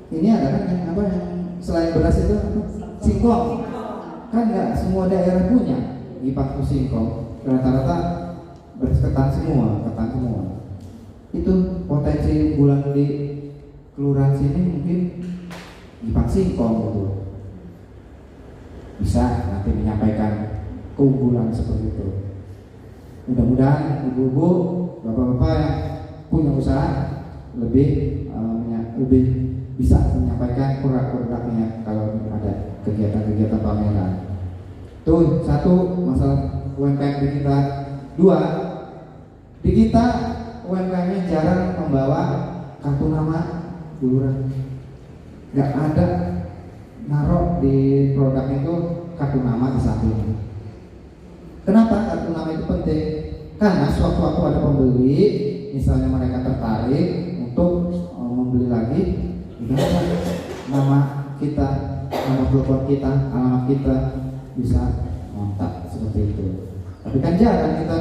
ini ada kan yang apa yang selain beras itu singkong, kan nggak semua daerah punya Gipang itu singkong, rata-rata beras ketan semua. Itu potensi unggulan di kelurahan sini mungkin Gipang singkong gitu. Bisa nanti menyampaikan keunggulan seperti itu. Mudah-mudahan ibu-ibu, bapak-bapak yang punya usaha lebih bisa menyampaikan produk-produknya kalau ada kegiatan-kegiatan pameran. Tuh, satu masalah UMKM di kita. Dua, di kita UMKM jarang membawa kartu nama kelurahan. Nggak ada naruh di produk itu kartu nama di samping. Kenapa kartu nama itu penting? Karena sewaktu-waktu ada pembeli, misalnya mereka tertarik untuk membeli lagi, udah nama kita, nama telepon kita, alamat kita bisa kontak seperti itu. Tapi kan jarang kita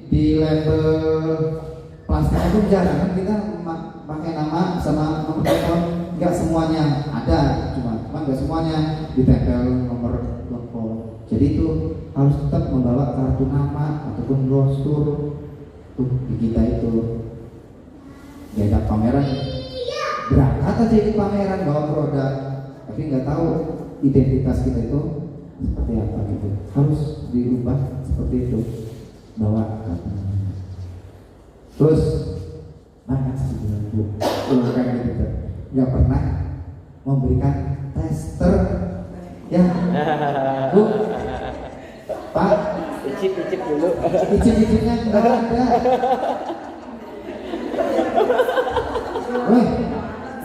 di label plastiknya pun jarang kan kita pakai nama sama nomor telepon. Enggak semuanya ada, cuma enggak semuanya ditempel nomor telepon. Jadi itu harus tetap membawa kartu nama ataupun brosur tuh di kita itu. Diajak pameran, berangkat aja ikut pameran bawa produk, tapi nggak tahu identitas kita itu seperti apa gitu. Harus diubah seperti itu, bawa kartu nama. Terus banyak sih Bu, kayak gitu. Nggak pernah memberikan tester ya Bu, Pak, icip dulu. icip-icipnya nggak ada. Wih,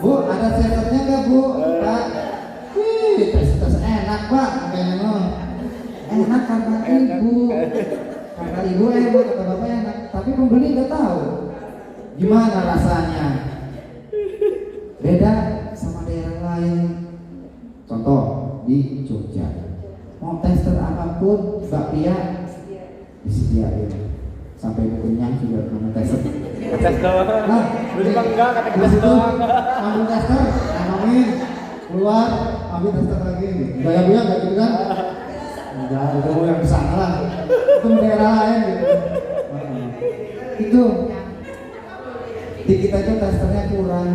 Bu, ada testernya nggak Bu? Pak, wih, tes enak Pak, kayaknya enak karena ibu enak, kata bapak enak, tapi pembeli nggak tahu gimana rasanya. Beda sama daerah lain. Contoh di Jogja, mau tester apapun bakpia disediain sampai kenyang juga kamu tester. Tes doang. Nah, beli enggak kata kita itu doang. ambil tester, ngomongin keluar, ambil tester lagi. Gaya buaya nggak gitu kan? Enggak, itu yang di sana lah. Itu daerah lain gitu. Itu di kita itu testernya kurang.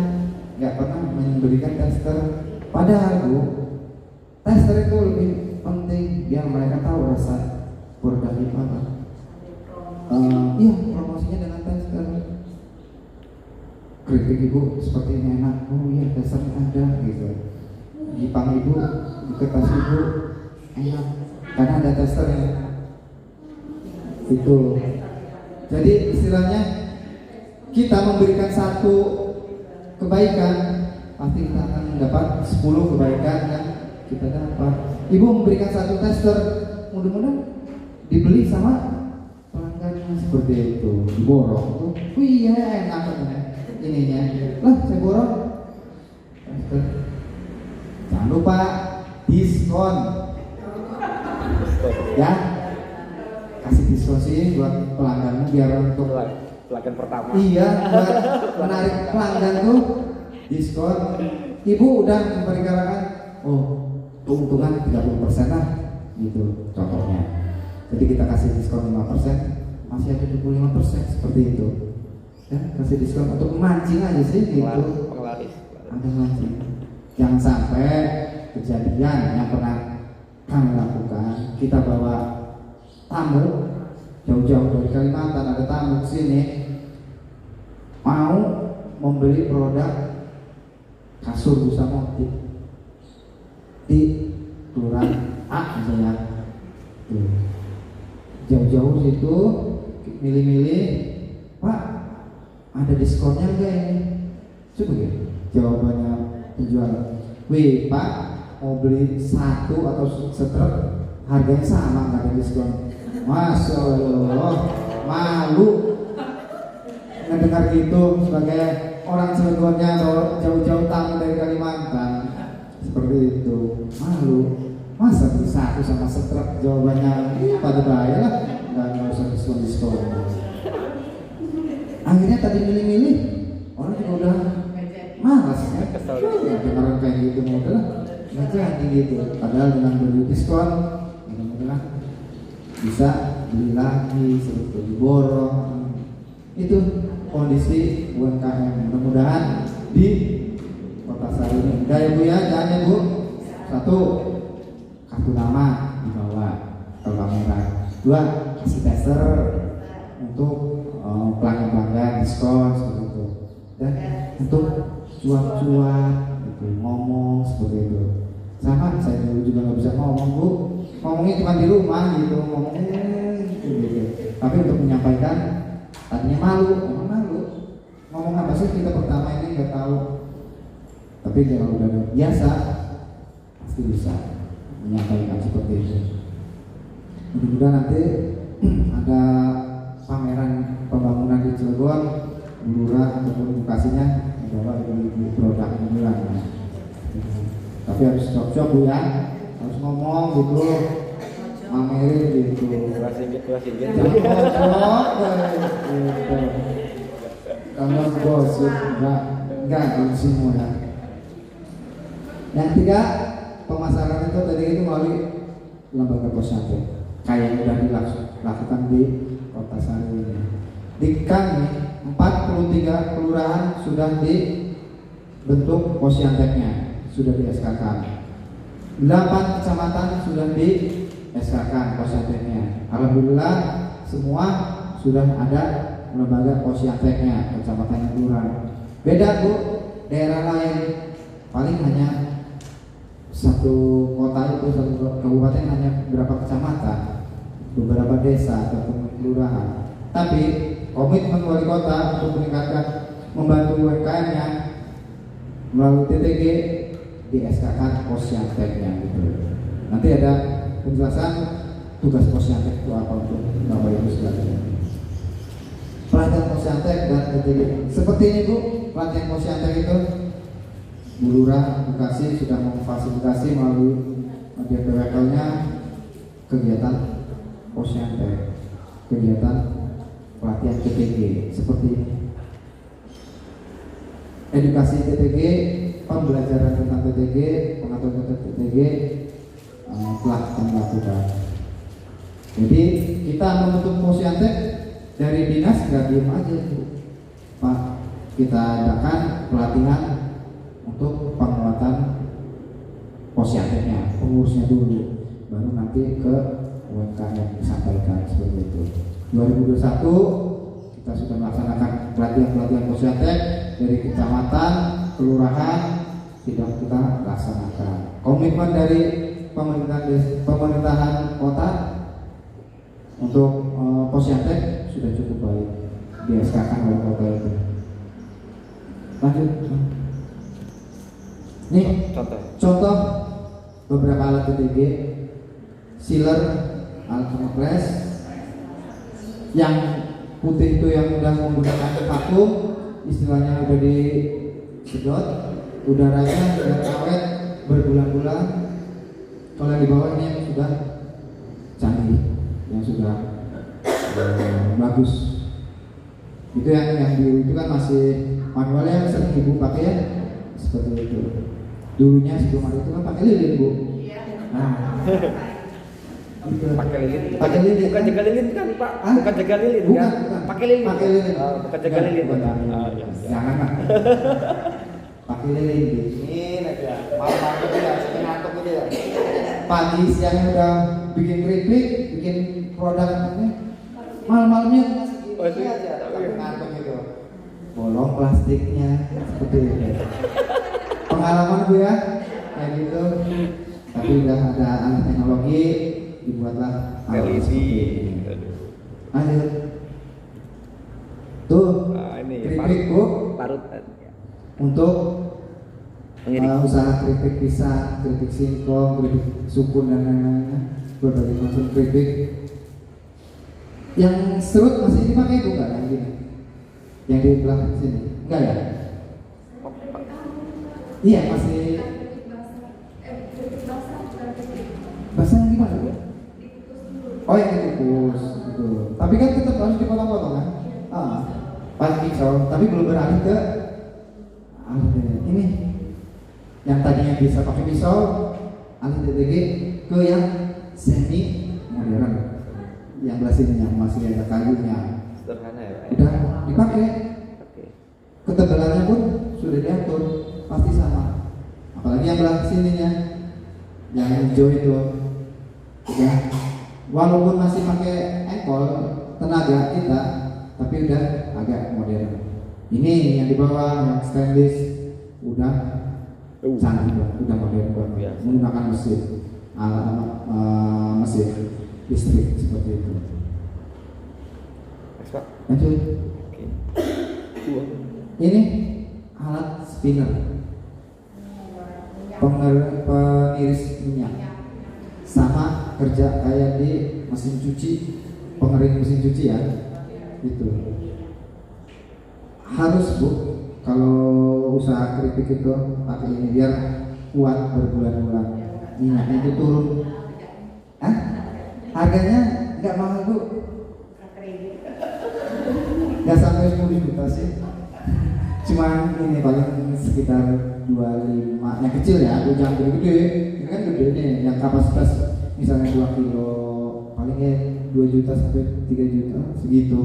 Nggak pernah memberikan tester. Padahal Bu, tester itu lebih penting biar mereka tahu rasa produk itu apa. Iya, promosinya dengan tester. Kritik ibu seperti ini enak, oh iya testernya ada gitu. Jipang ibu, di kertas ibu enak karena ada testernya. Itu. Jadi istilahnya kita memberikan satu kebaikan, pasti kita akan mendapat 10 kebaikan yang kita dapat. Ibu memberikan satu tester, mudah-mudahan dibeli sama pelanggannya seperti itu. Diborong tuh, wih ya enak katanya ininya. Lah saya borong tester. Jangan lupa diskon. Ya, kasih diskon sih buat pelangganmu biar untuk pelanggan pertama. Iya, buat menarik pelanggan tuh diskon. Ibu udah memperkirakan, oh keuntungan 30% lah, gitu contohnya. Jadi kita kasih diskon 5%, masih ada 25% seperti itu. Ya, kasih diskon untuk memancing aja sih, gitu. Penglaris. Ada mancing. Jangan sampai kejadian yang pernah kami lakukan, kita bawa tamu jauh-jauh dari Kalimantan, ada tamu sini mau membeli produk kasur busa motif di kelurahan A misalnya, jauh-jauh situ milih-milih, Pak ada diskonnya enggak ini? Coba ya jawabannya penjual, wih Pak mau beli satu atau setrek harganya sama nggak ada diskon. Masya Allah, malu ngedengar gitu sebagai orang Cilegonnya atau jauh-jauh tamu dari Kalimantan seperti itu, malu. Masa beli satu sama setrek, jawabannya pada bahaya lah, nggak usah diskon. Akhirnya tadi milih-milih orang juga udah malas ya, dengar kayak gitu udah lah nggak jadi gitu. Padahal dengan beli diskon mudah-mudahan bisa beli lagi, seperti diborong. Itu kondisi UMKM mudah-mudahan di Kota Sari ini. Udah ya Bu ya, jangan ya Bu. Satu, kartu nama dibawa ke kamera. Dua, kasih tester untuk pelanggan-pelanggan diskon seperti itu. Dan untuk cuap-cuap gitu, ngomong seperti itu. Sama saya dulu juga nggak bisa ngomong Bu, ngomongnya cuma di rumah gitu, ngomongnya gitu. Tapi untuk menyampaikan tadinya malu ngomong apa sih kita pertama ini nggak tahu. Tapi kalau udah biasa pasti bisa menyampaikan seperti itu. Mudah-mudahan nanti ada pameran pembangunan di Cilegon, Bulura ataupun edukasinya membawa ibu-ibu produk unggulan. Tapi harus cocok Bu ya, harus ngomong gitu, mamerin gitu. Dua singgit. Jangan ngocok, gitu. Kalau gosip enggak gitu semua ya. Yang ketiga, pemasaran itu tadi itu melalui lembaga posyandu kayak yang sudah dilakukan di Kota Sari ini. Di kami 43 kelurahan sudah dibentuk posyanteknya, sudah di SK kan. 8 kecamatan sudah di SK kan posyanteknya. Alhamdulillah semua sudah ada lembaga posyanteknya, kecamatan kelurahan. Beda Bu, daerah lain paling hanya satu kota itu, satu kabupaten hanya beberapa kecamatan, beberapa desa ataupun kelurahan. Tapi komitmen wali kota untuk meningkatkan membantu UMKM-nya melalui TTG di SK-kan posyanteknya gitu. Nanti ada penjelasan tugas posyantek itu apa untuk Bapak Ibu sekalian. Pelatihan posyantek dan TTG seperti ini Bu, pelatihan posyantek itu Bulura Bekasi sudah memfasilitasi melalui DPWK-nya kegiatan posyantek, kegiatan pelatihan TTG seperti ini. Edukasi TTG, pembelajaran tentang TTG, pengaturan tentang TTG telah kami lakukan. Jadi kita membentuk posyantek dari dinas nggak diem aja Bu, Pak. Kita adakan pelatihan untuk penguatan posyanteknya, pengurusnya dulu, baru nanti ke UMKM disampaikan seperti itu. 2021 kita sudah melaksanakan pelatihan posyantek dari kecamatan, kelurahan, tidak kita laksanakan. Komitmen dari pemerintahan kota untuk posyantek sudah cukup baik, di-SK-kan oleh kota itu. Lanjut. Nih contoh beberapa alat TTG, sealer, alat pengepres. Yang putih itu yang udah menggunakan vakum, istilahnya udah disedot, udaranya udah awet berbulan-bulan. Kalau yang di bawah ini yang sudah canggih, yang sudah bagus. Itu yang di itu kan masih manualnya sering ibu pakai ya, seperti itu. Dulunya sebelum ada itu kan pakai lilin Bu. Nah, gitu. Pakai lilin. Bukan jaga lilin kan Pak? Bukan jaga lilin bukan, kan? bukan. Pakai lilin. Bukan jaga lilin. Bukan. Ya. Jangan Pak. Pakai lilin ini ya. Malam itu ya, setengah ngantuk gitu ya. Pagi siang udah bikin keripik, bikin produk ini. Malam-malamnya masih gini aja, sampai ngantuk gitu. Bolong plastiknya seperti itu. Pengalaman Bu ya, kayak gitu. Tapi udah ada alat teknologi, dibuatlah alat seperti ini. Lanjut. Tuh, ini keripik Bu, parut untuk usaha keripik pisang, keripik singkong, keripik sukun dan lain-lainnya, berbagai macam keripik. Yang serut masih dipakai Bu nggak yang gini? Yang di belakang sini? Enggak ya? Iya masih. Basah gimana Bu? Oh yang dikukus gitu. Tapi kan tetap harus dipotong-potong kan? Pakai pisau, tapi belum beralih ke ini. Yang tadinya bisa pakai pisau, alih TTG ke yang semi modern. Yang belah sini yang masih ada kayunya. Sederhana ya Pak. Udah dipakai. Ketebalannya pun sudah diatur, pasti sama. Apalagi yang belah sininya, yang hijau itu, udah walaupun masih pakai engkol tenaga kita, tapi udah agak modern. Ini yang di bawah yang stainless udah canggih, udah modern banget, menggunakan mesin, mesin listrik seperti itu. Lanjut. Ini alat spinner, pengiris minyak, sama kerja kayak di mesin cuci, pengering mesin cuci ya. Itu harus Bu, kalau usaha keripik itu pakai ini biar kuat berbulan-bulan. Minyaknya itu turun. Harganya nggak mahal Bu, nggak sampai 10 juta sih. Cuman ini paling sekitar 25, yang kecil ya, aku jangan gede-gede. Ini kan gede nih, yang kapasitas misalnya 2 kilo, palingnya 2 juta sampai 3 juta segitu.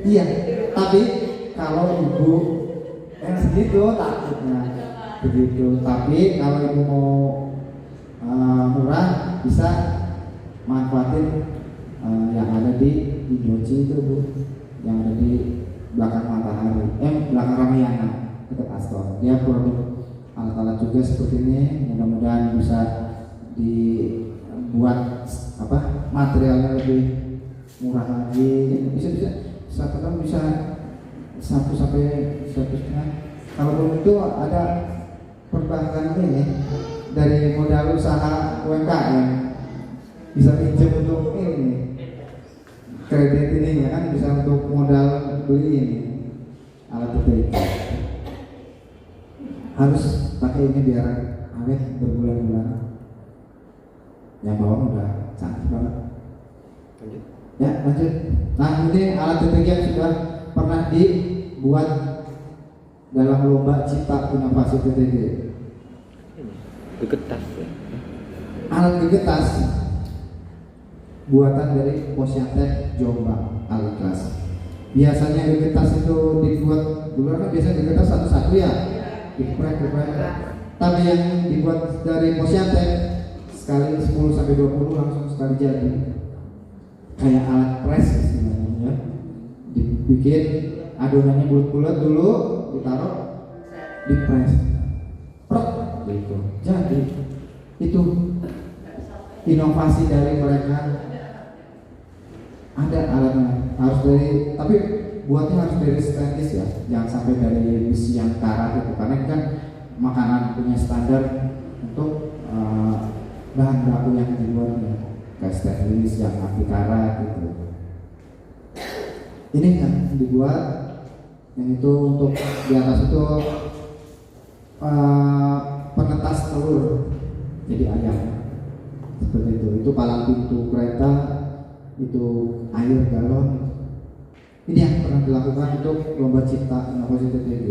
Iya, tapi kalau ibu yang segitu takutnya begitu. Tapi kalau ibu mau murah bisa manfaatin yang ada di Indoci itu Bu, yang ada di belakang Matahari, belakang Ramayana dekat Astor. Dia produk alat-alat juga seperti ini. Mudah-mudahan bisa dibuat materialnya lebih murah lagi. Bisa satu kan bisa 1 sampai 1,5. Kalau belum itu ada perbankan ini dari modal usaha UMKM bisa pinjam untuk ini kredit ini ya kan, bisa untuk modal beli ini alat itu. Harus pakai ini biar awet berbulan-bulan. Yang bawah udah cantik banget. Lanjut. Ya lanjut. Nah ini alat TTG yang sudah pernah dibuat dalam lomba cipta inovasi TTG. Gegetas ya. Alat gegetas buatan dari Posyantek Jombang Aliklas. Biasanya gegetas itu dibuat dulu kan biasanya gegetas satu-satu ya, diprek. Tapi yang dibuat dari Posyantek sekali 10 sampai 20 langsung sekali jadi. Kayak alat press istilahnya ya. Dibikin adonannya bulat-bulat dulu, ditaruh di press. Prek gitu. Jadi itu inovasi dari mereka. Ada alatnya, harus dari, tapi buatnya harus dari stainless ya, jangan sampai dari besi yang karat itu, karena kan makanan punya standar untuk bahan baku yang dibuatnya, kayak stainless yang anti karat gitu. Ini yang dibuat, yang itu untuk di atas itu penetas telur jadi ayam, seperti itu palang pintu kereta, itu air galon. Ini yang pernah dilakukan untuk lomba cipta inovasi TTG.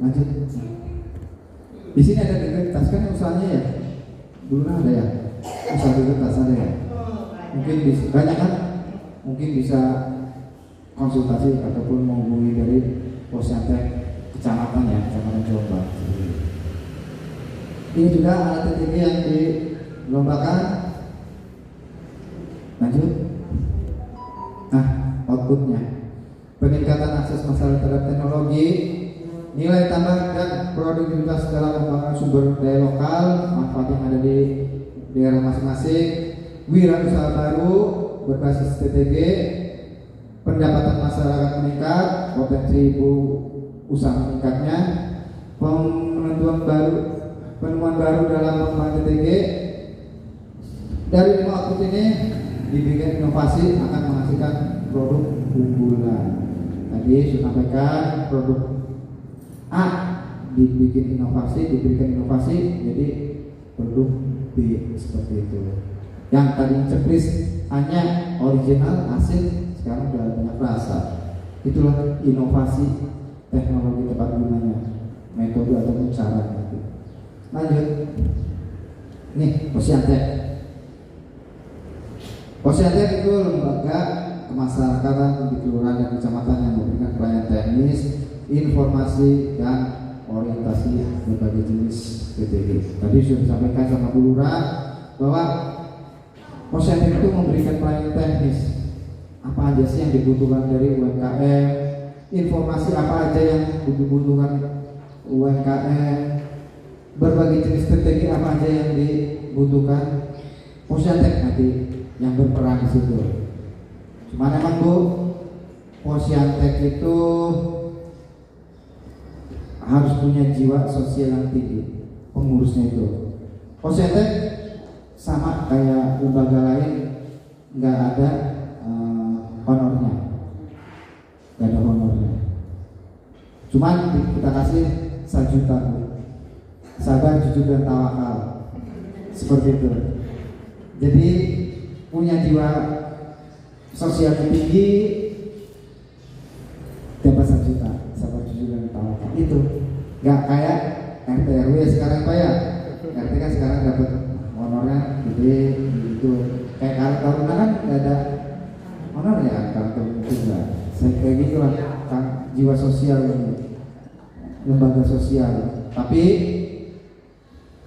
Lanjut. Di sini ada gegetas kan usahanya ya. Dulu ada ya. Usaha gegetas ada ya. Mungkin bisa banyak kan. Mungkin bisa konsultasi ataupun menghubungi dari Posyantek kecamatan ya, Kecamatan Jombang. Ini juga alat TTG yang dilombakan. Lanjut. Nah, outputnya peningkatan akses masyarakat terhadap teknologi, nilai tambah dan produktivitas dalam pengembangan sumber daya lokal, manfaat yang ada di daerah masing-masing, wirausaha baru berbasis TTG, pendapatan masyarakat meningkat, potensi ibu usaha meningkatnya, penemuan baru dalam pengembangan TTG. Dari 5 output ini dibikin inovasi akan menghasilkan produk unggulan. Tadi sudah sampaikan produk A diberikan inovasi jadi produk B seperti itu. Yang tadi checklist hanya original hasil, sekarang sudah banyak rasa. Itulah inovasi teknologi tepat gunanya, metode ataupun cara. Lanjut. Nih Posyantek. Posyantek itu lembaga kemasyarakatan di kelurahan dan kecamatan yang memberikan pelayanan teknis, informasi dan orientasi berbagai jenis TTG. Tadi sudah disampaikan sama Bu Lurah bahwa Posyantek itu memberikan pelayanan teknis. Apa aja sih yang dibutuhkan dari UMKM, informasi apa aja yang dibutuhkan UMKM, berbagai jenis TTG apa aja yang dibutuhkan. Posyantek nanti yang berperan di situ. Cuma memang Bu, Posyantek itu harus punya jiwa sosial yang tinggi, pengurusnya itu. Posyantek sama kayak lembaga lain, nggak ada honornya. gak ada honornya. Cuman kita kasih 1 juta, Bu. Sabar, jujur dan tawakal, seperti itu. Jadi punya jiwa sosial tinggi, dapat 1 juta. Sabar, jujur dan tawakal. Itu nggak kayak RT RW sekarang Pak ya. RT kan sekarang dapat honornya gede gitu. Kayak kalau kan nggak ada honornya kan, kalau itu enggak. Saya kayak gitu lah, kan jiwa sosial ini, lembaga sosial. Tapi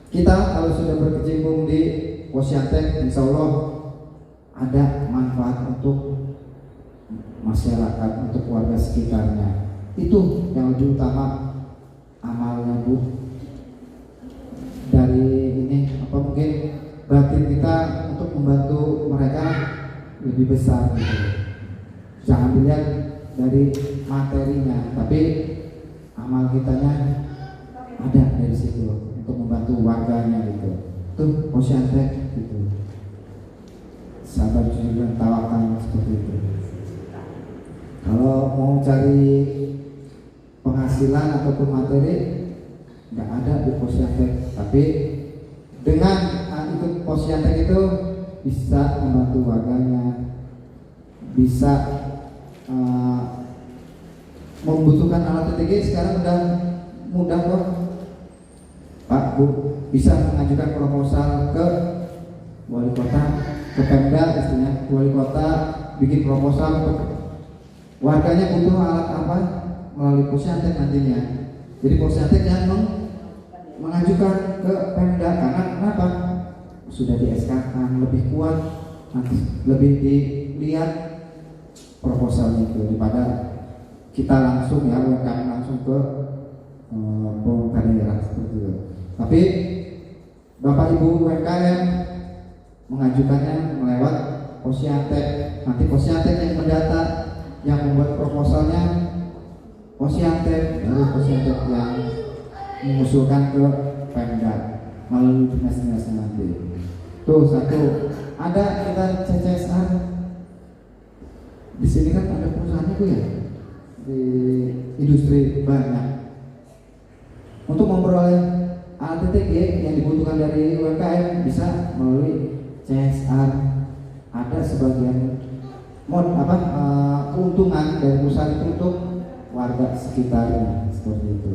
kita kalau sudah berkecimpung di Posyantek, insya Allah ada manfaat untuk masyarakat, untuk warga sekitarnya. Itu yang lebih utama amalnya, Bu. Dari ini apa mungkin batin kita untuk membantu mereka lebih besar gitu. Jangan dilihat dari materinya, tapi amal kitanya ada dari situ untuk membantu warganya gitu. Tuh Posyantek gitu. Sabar, jujur dan tawakal, seperti itu. Kalau mau cari penghasilan ataupun materi nggak ada di Posyantek, tapi dengan ikut Posyantek itu bisa membantu warganya, bisa membutuhkan alat TTG sekarang udah mudah kok Pak Bu, bisa mengajukan proposal ke wali kota, ke Pemda istilahnya. Wali kota bikin proposal untuk warganya butuh alat apa melalui Posyantek nantinya. Jadi Posyantek yang mengajukan ke Pemda, karena kenapa? Sudah di SK-kan lebih kuat, nanti lebih dilihat proposalnya itu daripada kita langsung ya UMKM langsung ke pemerintah daerah seperti itu. Tapi Bapak Ibu UMKM mengajukannya melewat Posyantek, nanti Posyantek yang mendata, yang membuat proposalnya Posyantek, baru Posyantek yang mengusulkan ke Pemda melalui dinas-dinas nanti. Tuh satu, ada kita CCSR di sini kan ada perusahaan itu ya, di industri banyak. Untuk memperoleh alat TTG yang dibutuhkan dari UMKM bisa melalui CSR. Ada sebagian keuntungan dari perusahaan itu untuk warga sekitarnya, seperti itu.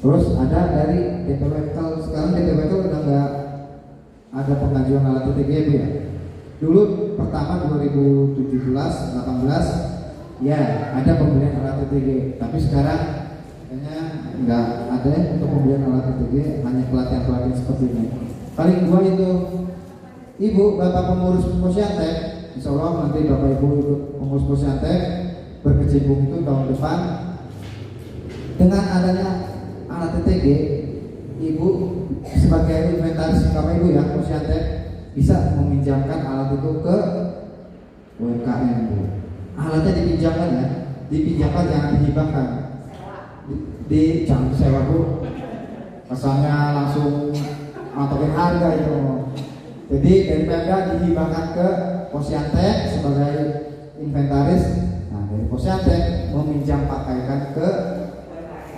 Terus ada dari DPW. Kalau sekarang DPW udah nggak ada pengajuan alat TTG Bu ya. Dulu pertama 2017-18 ya ada pembelian alat TTG, tapi sekarang kayaknya nggak ada untuk pembelian alat TTG, hanya pelatihan seperti ini. Paling dua itu Ibu Bapak pengurus Posyantek, insya Allah nanti Bapak Ibu pengurus Posyantek berkecimpung itu tahun depan dengan adanya alat TTG, Ibu sebagai inventaris Bapak Ibu ya Posyantek bisa meminjamkan alat itu ke UMKM Bu. Alatnya dipinjamkan ya, dipinjamkan jangan dihibahkan. Di jangan sewa Bu, pasalnya langsung matokin harga itu. Jadi dari Pemda dihibahkan ke Posyantek sebagai inventaris. Nah dari Posyantek meminjam pakaikan ke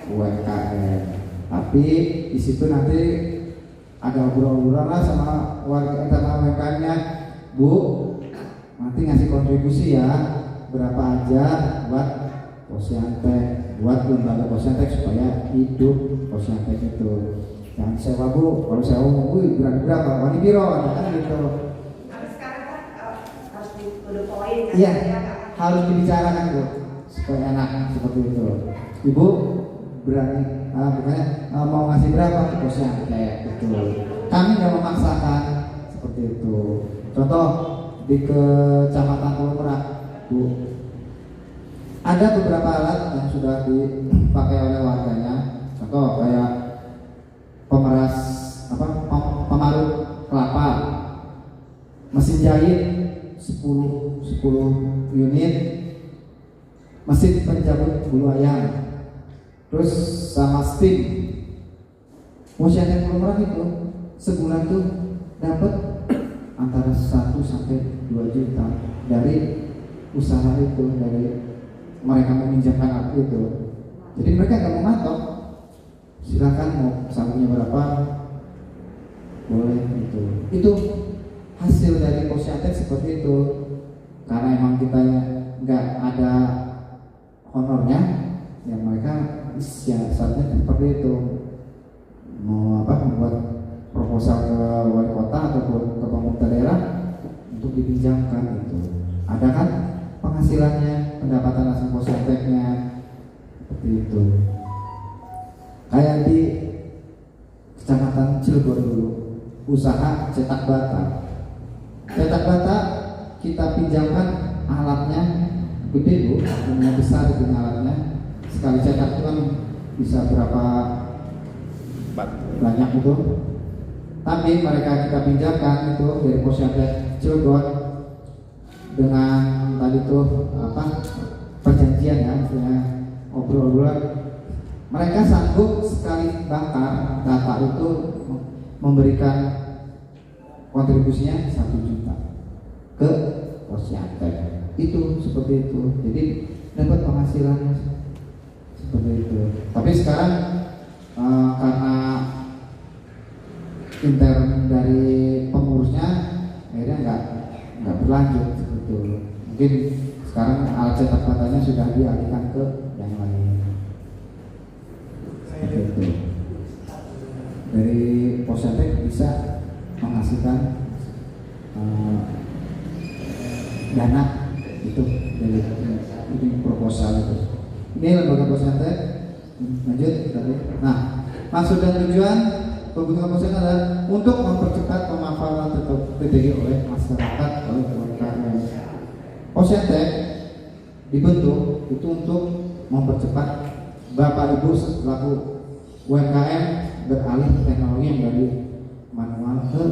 UMKM. Tapi di situ nanti ada obrolan lah sama warga internal UMKM-nya, Bu, nanti ngasih kontribusi ya berapa aja buat Posyantek, buat lembaga Posyantek supaya hidup Posyantek itu. Jangan sewa Bu, kalau sewa Bu berapa? Wani biro kan gitu. Tapi sekarang kan harus di poin kan? Iya, harus dibicarakan Bu supaya enak seperti itu. Ibu berani, bukannya mau ngasih berapa ke Posyantek gitu. Kami nggak memaksakan seperti itu. Contoh di Kecamatan Pulau Merak Bu, ada beberapa alat yang sudah dipakai oleh warganya. Contoh kayak pemeras pemarut kelapa, mesin jahit 10 unit, mesin pencabut bulu ayam, terus sama steam. Posyantek Pulau Merak itu sebulan tuh dapat antara 1 sampai 2 juta dari usaha itu, dari mereka meminjamkan alat itu. Jadi mereka nggak mematok, silakan mau sabuknya berapa, boleh gitu. Itu hasil dari posyantek seperti itu. Karena emang kita nggak ada honornya, ya mereka siasatnya seperti itu. Mau membuat proposal ke wali kota ataupun ke pemerintah daerah untuk dipinjamkan itu. Ada kan penghasilannya, pendapatan hasil posyanteknya seperti itu. Kayak di Kecamatan Cilegon dulu, usaha cetak bata. Cetak bata kita pinjamkan alatnya gede bu, punya besar itu alatnya. Sekali cetak itu kan bisa berapa banyak itu. Tapi mereka kita pinjamkan itu dari posyantek Cilegon dengan tadi tuh perjanjian ya, misalnya obrol-obrolan. Mereka sanggup sekali bakar data itu memberikan kontribusinya 1 juta ke posyantek. Itu seperti itu. Jadi dapat penghasilannya seperti itu. Tapi sekarang karena intern dari pengurusnya akhirnya nggak berlanjut seperti itu. Mungkin sekarang alat cetak batanya sudah dialihkan ke yang lain. Seperti itu. Dari posyantek bisa menghasilkan dana itu dari ini proposal itu. Ini lembaga posyantek. Lanjut tadi. Nah, maksud dan tujuan pembentukan posyantek adalah untuk mempercepat pemanfaatan TTG oleh masyarakat oleh UMKM. Posyantek dibentuk itu untuk mempercepat Bapak Ibu selaku UMKM beralih teknologi yang dari manual ke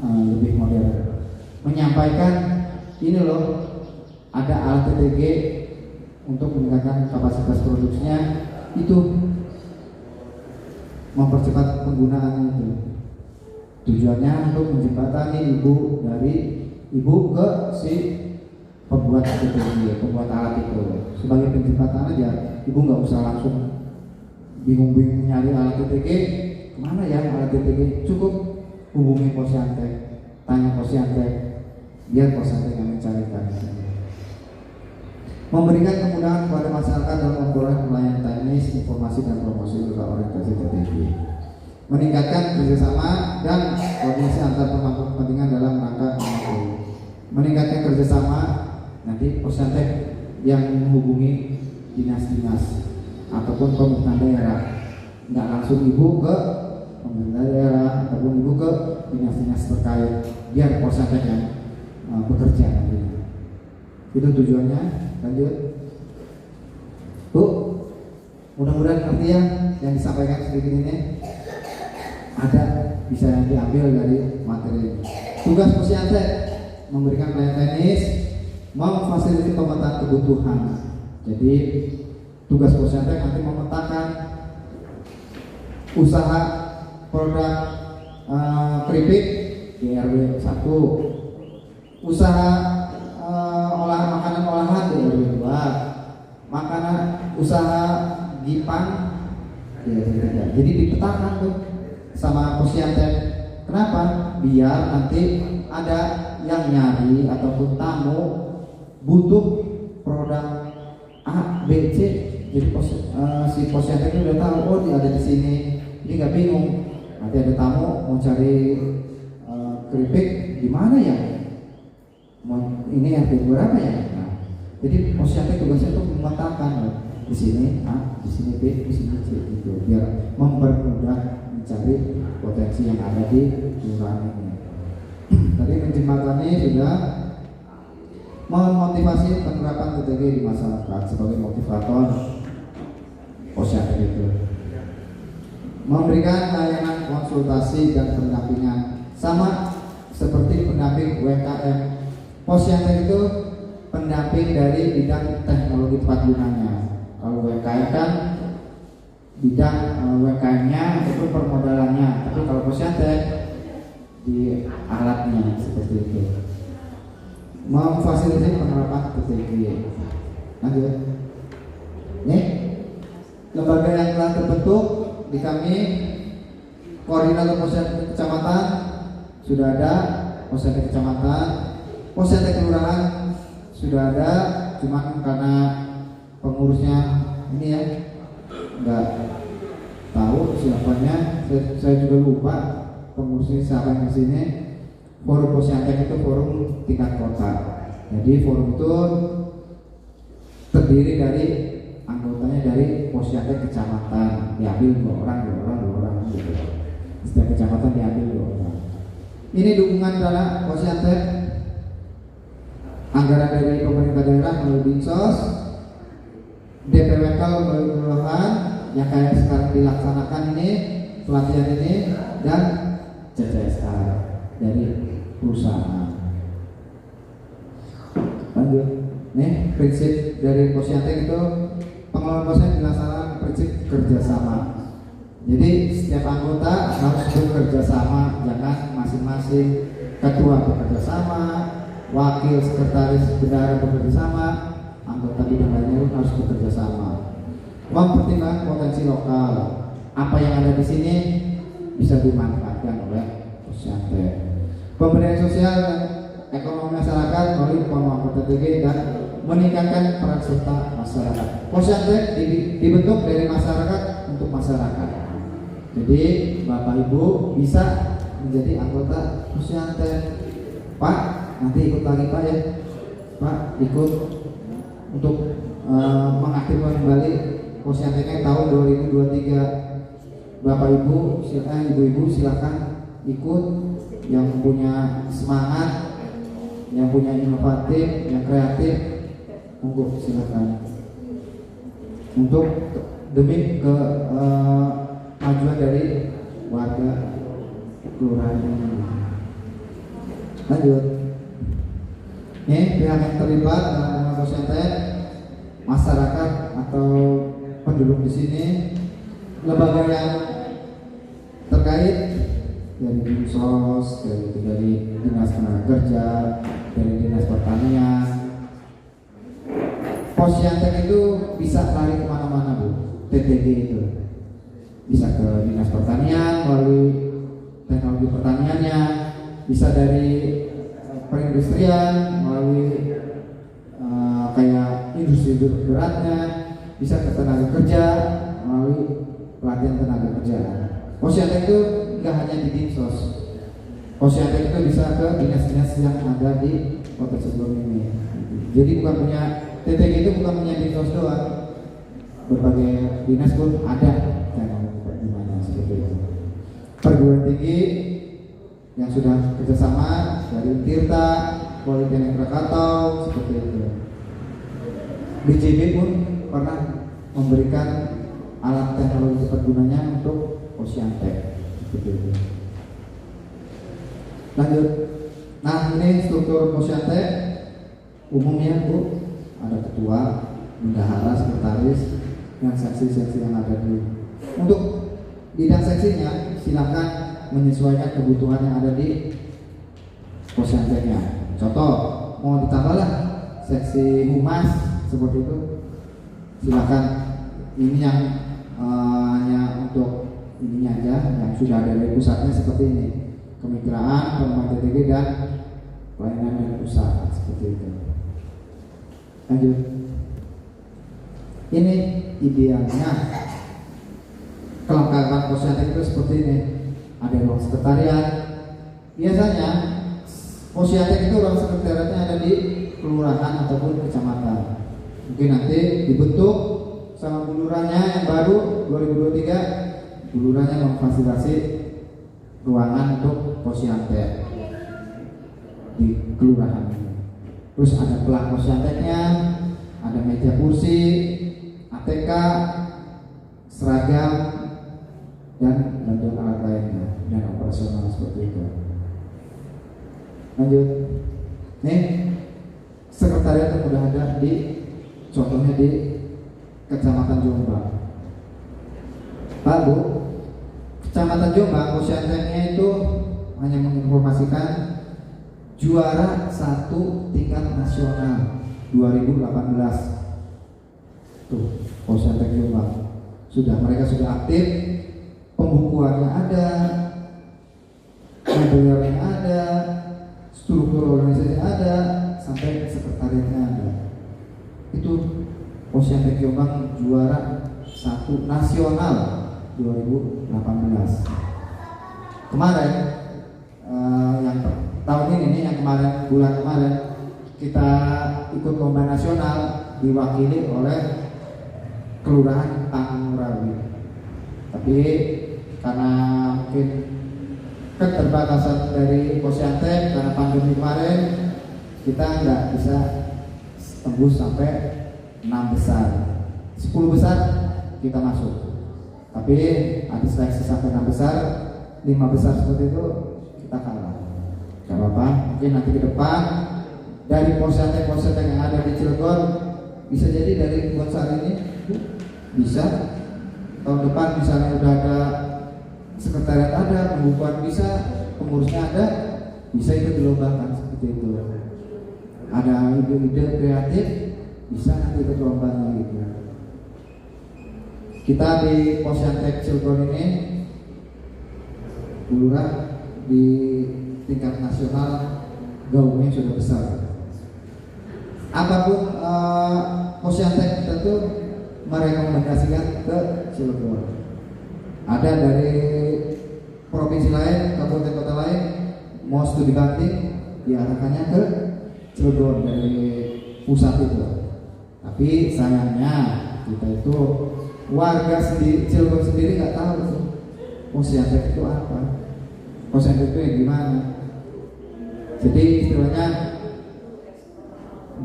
lebih modern. Menyampaikan ini loh, ada alat TTG untuk meningkatkan kapasitas produksinya, itu mempercepat penggunaan itu. Tujuannya untuk menjembatani ibu ke si pembuat TTG, pembuat alat itu. Sebagai penjembatan aja, ibu nggak usah langsung bingung-bingung nyari alat TTG, kemana ya alat TTG? Cukup hubungi posyantek, tanya posyantek, biar posyantek yang mencarikan. Memberikan kemudahan kepada masyarakat dalam memperoleh pelayanan teknis, informasi dan promosi serta orientasi TTG. Meningkatkan kerjasama dan koordinasi antar pemangku kepentingan dalam rangka meningkatkan kerjasama nanti posyantek yang menghubungi dinas-dinas ataupun pemerintah daerah, nggak langsung ibu ke pemerintah daerah ataupun ibu ke dinas-dinas terkait, biar posyantek yang bekerja nanti. Itu tujuannya. Lanjut Bu, mudah-mudahan ngerti ya yang disampaikan sedikit ini, ada bisa yang diambil dari materi. Tugas posyantek memberikan pelayanan teknis, memfasilitasi pemetaan kebutuhan. Jadi tugas posyantek nanti memetakan usaha produk keripik di RW 1, usaha makanan olahan di RW 2, makanan usaha gipang di RW 3. Jadi dipetakan tuh sama posyantek. Kenapa? Biar nanti ada yang nyari ataupun tamu butuh produk A, B, C. Jadi si posyantek itu udah tahu, oh dia ada di sini. Ini nggak bingung. Nanti ada tamu mau cari keripik di mana ya? Ini RT berapa ya? Nah, jadi posyantek tugasnya itu memetakan di sini A, di sini B, di sini C gitu, biar mempermudah mencari potensi yang ada di kelurahan ini. Tadi menjembatani sudah memotivasi penerapan TTG di masyarakat sebagai motivator posyantek itu. Memberikan layanan konsultasi dan pendampingan sama seperti pendamping UMKM. Posyantek itu pendamping dari bidang teknologi tepat gunanya. Kalau UMKM kan bidang UMKM-nya itu permodalannya, tapi kalau posyantek di alatnya seperti itu. Memfasilitasi penerapan TTG. Lanjut. Nih, lembaga yang telah terbentuk di kami, koordinator posyandu kecamatan sudah ada, posyandu kecamatan, posyandu kelurahan sudah ada, cuman karena pengurusnya ini ya nggak tahu siapanya, saya juga lupa pengurusnya siapa yang kesini. Forum posyandu itu forum tingkat kota, jadi forum itu terdiri dari anggotanya dari posyandu kecamatan, diambil dua orang gitu. Setiap kecamatan diambil 2 orang. Ini dukungan dana posyandu, anggaran dari pemerintah daerah melalui Dinsos, DPWK melalui kelurahan yang kayak sekarang dilaksanakan ini, pelatihan ini, dan CCSR dari perusahaan. Lanjut. Nih, prinsip dari posyandu itu, pengelolaan posyandu dilaksanakan prinsip kerjasama. Jadi setiap anggota harus bekerja sama, jangan masing-masing ketua bekerja sama, wakil sekretaris bendahara bekerja sama, anggota bidang lainnya harus bekerja sama. Mempertimbangkan potensi lokal, apa yang ada di sini bisa dimanfaatkan oleh posyandu. Pemberdayaan sosial dan ekonomi masyarakat melalui pengembangan PTTG dan meningkatkan peran serta masyarakat. Posyandu dibentuk dari masyarakat untuk masyarakat. Jadi Bapak Ibu bisa menjadi anggota posyandu. Pak, nanti ikut lagi Pak ya. Pak, ikut untuk mengaktifkan kembali posyandu tahun 2023. Bapak Ibu, ibu-ibu silakan ikut, yang punya semangat, yang punya inovatif, yang kreatif, monggo silakan. Untuk demi kemajuan dari warga kelurahan ini. Lanjut. Ini pihak yang terlibat dalam posyandu, masyarakat atau penduduk di sini, lembaga yang terkait dari Dinsos, dari Dinas Tenaga Kerja, dari Dinas Pertanian. Posyandu itu bisa lari kemana-mana Bu, TTG itu bisa ke Dinas Pertanian melalui teknologi pertaniannya, bisa dari perindustrian melalui kayak industri beratnya, bisa ke tenaga kerja melalui pelatihan tenaga kerja. Posyandu itu nggak hanya di Dinsos, posyandu itu bisa ke dinas-dinas yang ada di kota sebelum ini. Jadi bukan punya TTG itu bukan punya Dinsos doang, berbagai dinas pun ada di mana seperti itu. Perguruan tinggi yang sudah kerjasama dari Tirta, Politeknik Krakatau seperti itu. BJB pun pernah memberikan alat teknologi tepat gunanya untuk posyandu seperti itu. Lanjut. Nah, ini struktur posyandu umumnya Bu, ada ketua, bendahara, sekretaris, dan seksi-seksi yang ada di. Untuk bidang seksinya silakan menyesuaikan kebutuhan yang ada di posyandu-nya. Contoh, mau ditambah lah seksi humas seperti itu, silakan. Ini yang hanya untuk ininya aja, yang sudah ada dari pusatnya seperti ini, kemitraan, pengembangan TTG dan pelayanan dan usaha seperti itu. Lanjut. Ini idealnya kelengkapan posyandu itu seperti ini. Ada ruang sekretariat. Biasanya posyandu itu ruang sekretariatnya ada di kelurahan ataupun kecamatan. Mungkin nanti dibentuk sama bulurannya yang baru 2023, bulurannya memfasilitasi ruangan untuk posyandu di kelurahan ini. Terus ada pelang posyandunya, ada meja kursi, ATK, seragam, dan bantuan alat lainnya dan operasional seperti itu. Lanjut. Nih, sekretariat yang sudah ada di, contohnya di Kecamatan Jombang. Pak Bu, Kecamatan Jombang posyandunya itu hanya menginformasikan juara 1 tingkat nasional 2018 Tuh, Posyantek Jombang mereka sudah aktif, pembukuannya ada, modelnya ada, struktur organisasi ada, sampai sekretariatnya ada. Itu Posyantek Jombang juara 1 nasional 2018. Kemarin yang tahun ini nih, yang bulan kemarin kita ikut lomba nasional diwakili oleh Kelurahan Pangurawi. Tapi karena mungkin keterbatasan dari Posyantek karena pandemi kemarin, kita nggak bisa tembus sampai 6 besar. 10 besar kita masuk. Tapi ada seleksi sampai 6 besar, 5 besar seperti itu kita kalah. Gak apa-apa, mungkin nanti ke depan dari Posyantek yang ada di Cilegon, bisa jadi dari Bonsari ini bisa tahun depan misalnya udah ada sekretariat, ada pembukuan, bisa pengurusnya ada, bisa itu dilombakan seperti itu. Ada ide-ide kreatif, bisa nanti ikut lombanya gitu. Kita di Posyantek Cilegon ini lurah di tingkat nasional gaungnya sudah besar. Apapun Posyantek kita tuh merekomendasikan ke Cilegon. Ada dari provinsi lain, kabupaten kota lain mau studi banding, diarahkannya ke Cilegon dari pusat itu. Tapi sayangnya kita itu warga sendiri, Cilegon sendiri nggak tahu Posyantek itu apa, Posyantek itu yang gimana. Jadi istilahnya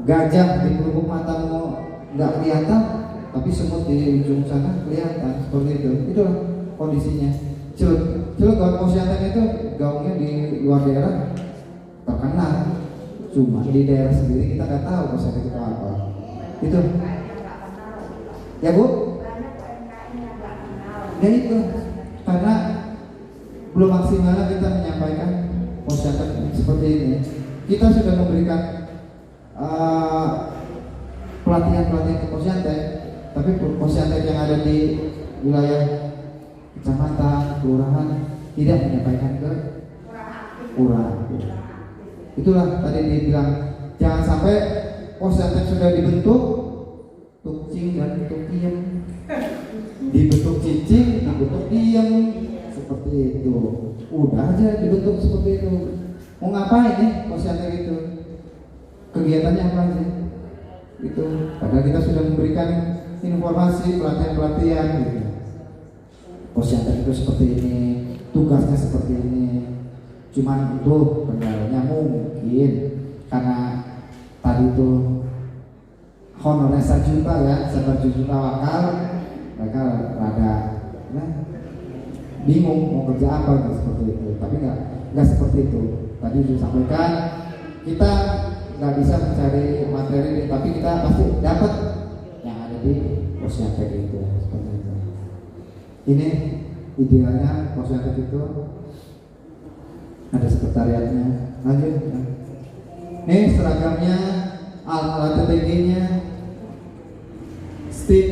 gajah di pelupuk matamu nggak kelihatan, tapi semut di ujung sana kelihatan, seperti itu. Itulah kondisinya. Cilegon Posyantek itu gaungnya di luar daerah terkenal, cuma di daerah sendiri kita nggak tahu Posyantek itu apa. Itu ya Bu, ya itu karena belum maksimal kita menyampaikan Posyantek seperti ini. Kita sudah memberikan pelatihan ke Posyantek, tapi Posyantek yang ada di wilayah kecamatan, kelurahan tidak menyampaikan ke kurang. Itulah tadi dibilang, jangan sampai Posyantek sudah dibentuk tuk cing dan tuk diem, dibentuk cicing, dibentuk diem, seperti itu. Udah aja dibentuk seperti itu. Mau ngapain nih Posyantek itu? Kegiatannya apa sih? Itu padahal kita sudah memberikan informasi, pelatihan gitu. Posyantek itu seperti ini, tugasnya seperti ini. Cuman itu kendalanya mungkin karena tadi itu honornya 1 juta ya, 1 juta wakal, mereka rada bingung mau kerja apa gitu, seperti itu. Tapi nggak seperti itu. Tadi disampaikan kita nggak bisa mencari materi, tapi kita pasti dapat yang ada di Posyantek itu, seperti itu. Ini idealnya Posyantek itu ada sekretariatnya. Lanjut. Ini seragamnya, alat TTG-nya, STIP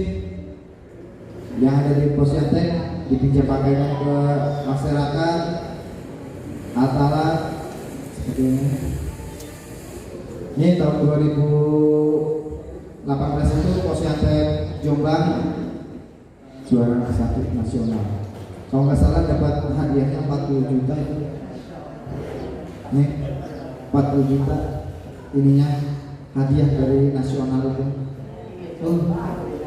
yang ada di Posyantek dipinjam pakaian ke masyarakat, alat seperti ini. Ini tahun 2018 itu Posyantek Jombang juara 1 nasional. Kalau nggak salah dapat hadiahnya 40 juta itu. Nih 40 juta ininya hadiah dari nasional itu.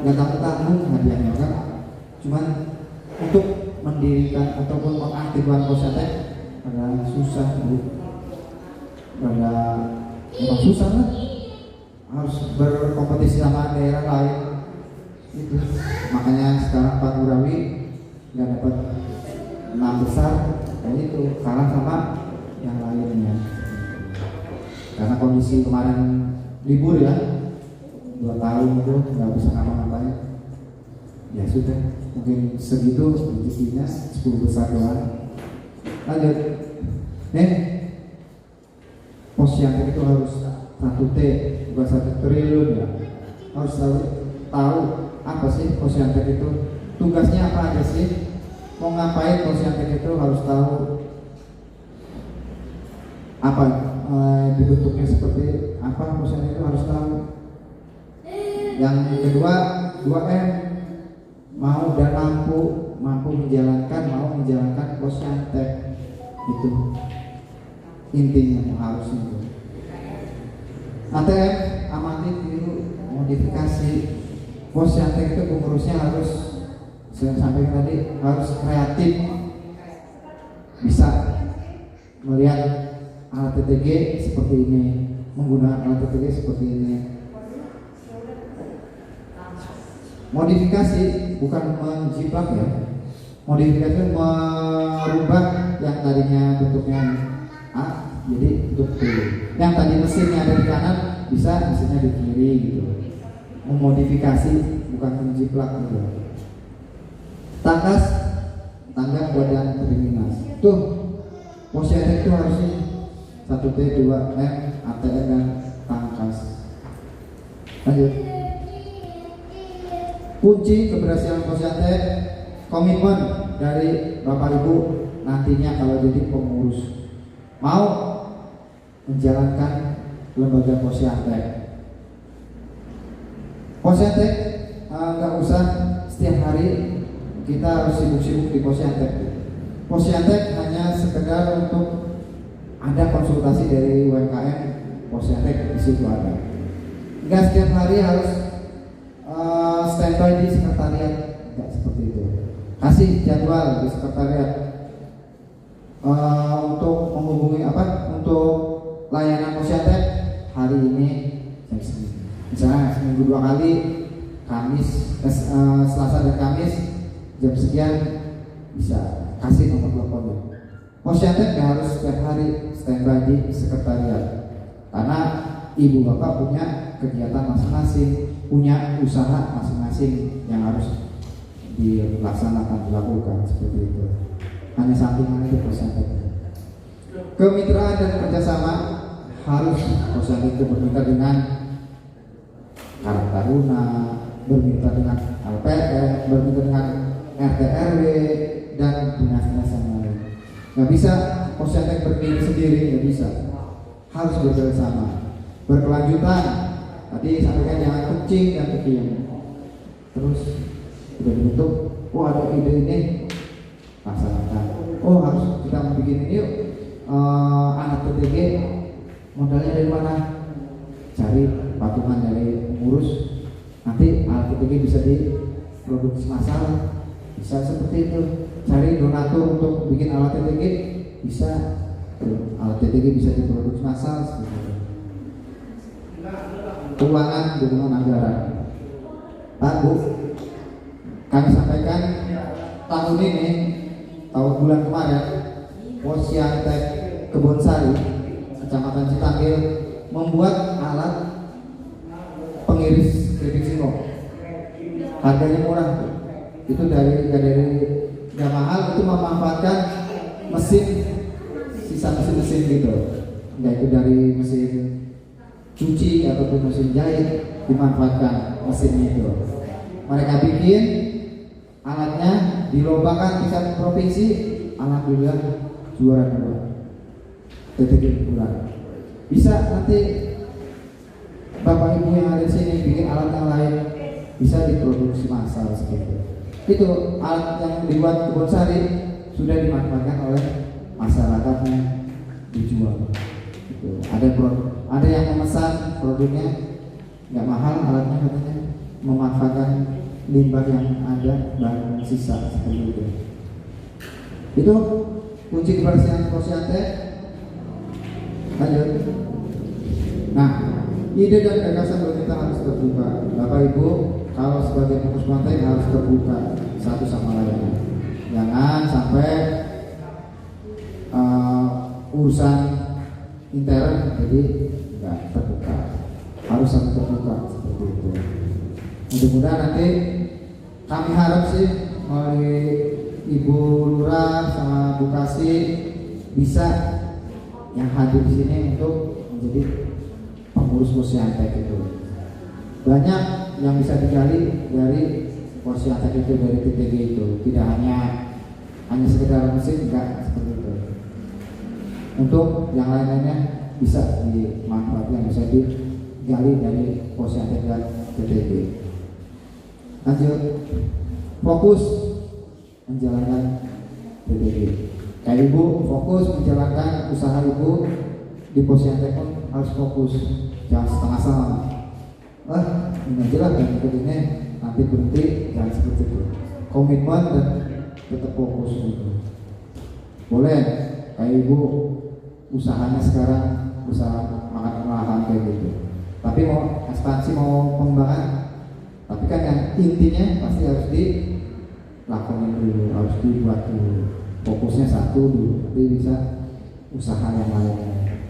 Nggak tanggung hadiahnya kan. Cuman untuk mendirikan ataupun mengaktifkan Posyantek agak susah Bu. Memang susah lah, harus berkompetisi sama daerah lain itu. Makanya sekarang Pangurawi nggak dapat 6 besar, kayak itu kalah sama yang lainnya. Karena kondisi kemarin libur ya, 2 tahun itu nggak bisa ngapa-ngapain. Ya sudah, mungkin segitu rezekinya 10 besar doang. Lanjut, nih. Posyantek itu harus 1 T, bukan 1 triliun ya. Harus tahu apa sih posyantek itu, tugasnya apa aja sih, mau ngapain posyantek itu, harus tahu apa dibentuknya seperti apa, posyantek itu harus tahu. Yang kedua 2M, mau dan mampu menjalankan posyantek, itu intinya harus itu. ATM, amati, tiru, modifikasi. Posyantek itu pengurusnya harus, saya sampaikan tadi, harus kreatif, bisa melihat alat TTG seperti ini, menggunakan alat TTG seperti ini. Modifikasi bukan menjiplak ya, modifikasi merubah yang tadinya bentuknya A jadi bentuk B, yang tadi mesinnya ada di kanan bisa mesinnya di kiri gitu. Memodifikasi bukan menjiplak gitu. Tangga badan teriminas tuh, posyantek itu harusnya 1T 2M ATM dan tangkas. Lanjut. Kunci keberhasilan posyantek, komitmen dari Bapak Ibu nantinya kalau jadi pengurus, mau menjalankan lembaga posyantek. Posyantek nggak usah setiap hari kita harus sibuk-sibuk di posyantek. Posyantek hanya sekedar untuk ada konsultasi dari UMKM, posyantek di situ ada. Nggak setiap hari harus standby di sekretariat, nggak seperti itu. Kasih jadwal di sekretariat untuk menghubungi untuk layanan posyantek hari ini jam segini. Misalnya seminggu 2 kali, Kamis, Selasa dan Kamis jam sekian, bisa kasih nomor teleponnya. Posyantek nggak harus setiap hari standby di sekretariat, karena ibu bapak punya kegiatan masing-masing, punya usaha masing-masing yang harus dilaksanakan, dilakukan seperti itu. Hanya sampingan itu posyantek. Kemitraan dan kerjasama harus posyantek itu bermitra dengan Karang Taruna, bermitra dengan LPR, bermitra dengan RT RW dan dinas-dinas yang lain. Nggak bisa posyantek berdiri sendiri, nggak bisa. Harus bekerjasama. Berkelanjutan. Tadi sampaikan jangan kucing dan kepiting. Terus udah dibentuk, oh ada ide ini, laksanakan. Oh harus kita bikin ini yuk. Anak TTG modalnya dari mana? Cari patungan dari pengurus. Nanti alat TTG bisa diproduksi massal, bisa seperti itu. Cari donatur untuk bikin alat TTG, bisa. Alat TTG bisa diproduksi massal seperti itu. Keuangan dukungan anggaran. Pak Bu, kami sampaikan tahun ini, tahun bulan kemarin, Posyantek Kebonsari, Kecamatan Citanggil membuat alat pengiris keripik singkong. Harganya murah, itu nggak mahal, itu memanfaatkan mesin, sisa mesin gitu. Nggak itu dari mesin cuci ataupun mesin jahit, dimanfaatkan mesinnya itu. Mereka bikin alatnya, dilombakan tingkat provinsi, alhamdulillah juara 2 TTG bulan. Bisa nanti Bapak Ibu yang ada di sini bikin alat yang lain, bisa diproduksi massal seperti itu. Alat yang dibuat Kebonsari sudah dimanfaatkan oleh masyarakatnya, dijual. Gitu. Ada yang memesan produknya, nggak mahal alatnya katanya, memanfaatkan limbah yang ada dan sisa seperti itu. Itu kunci keberhasilan posyantek. Lanjut. Nah, ide dan gagasan kita harus terbuka. Bapak Ibu, kalau sebagai pengurus posyantek harus terbuka satu sama lain. Jangan sampai urusan intern jadi nggak terbuka. Harus sangat terbuka seperti itu. Mudah-mudahan nanti kami harap sih oleh Ibu Lurah sama Bu Kasih bisa yang hadir di sini untuk menjadi pengurus posyantek itu. Banyak yang bisa digali dari posyantek itu, dari TTG itu, tidak hanya sekedar musik, enggak seperti itu. Untuk yang lain-lainnya bisa dimanfaatkan, bisa digali dari posyantek dan TTG. Lanjut, fokus menjalankan TTG. Kayak ibu fokus menjalankan usaha ibu di posyantek pun harus fokus, jangan setengah-setengah. Ini aja lah dan ikut ini nanti berhenti, jangan seperti itu. Komitmen dan tetap fokus gitu. Boleh kayak ibu usahanya sekarang usaha makan olahan kayak gitu, tapi mau ekspansi, mau pengembangan, tapi kan yang intinya pasti harus dilakukan dulu, harus dibuat dulu, fokusnya satu dulu, nanti bisa usaha yang lainnya.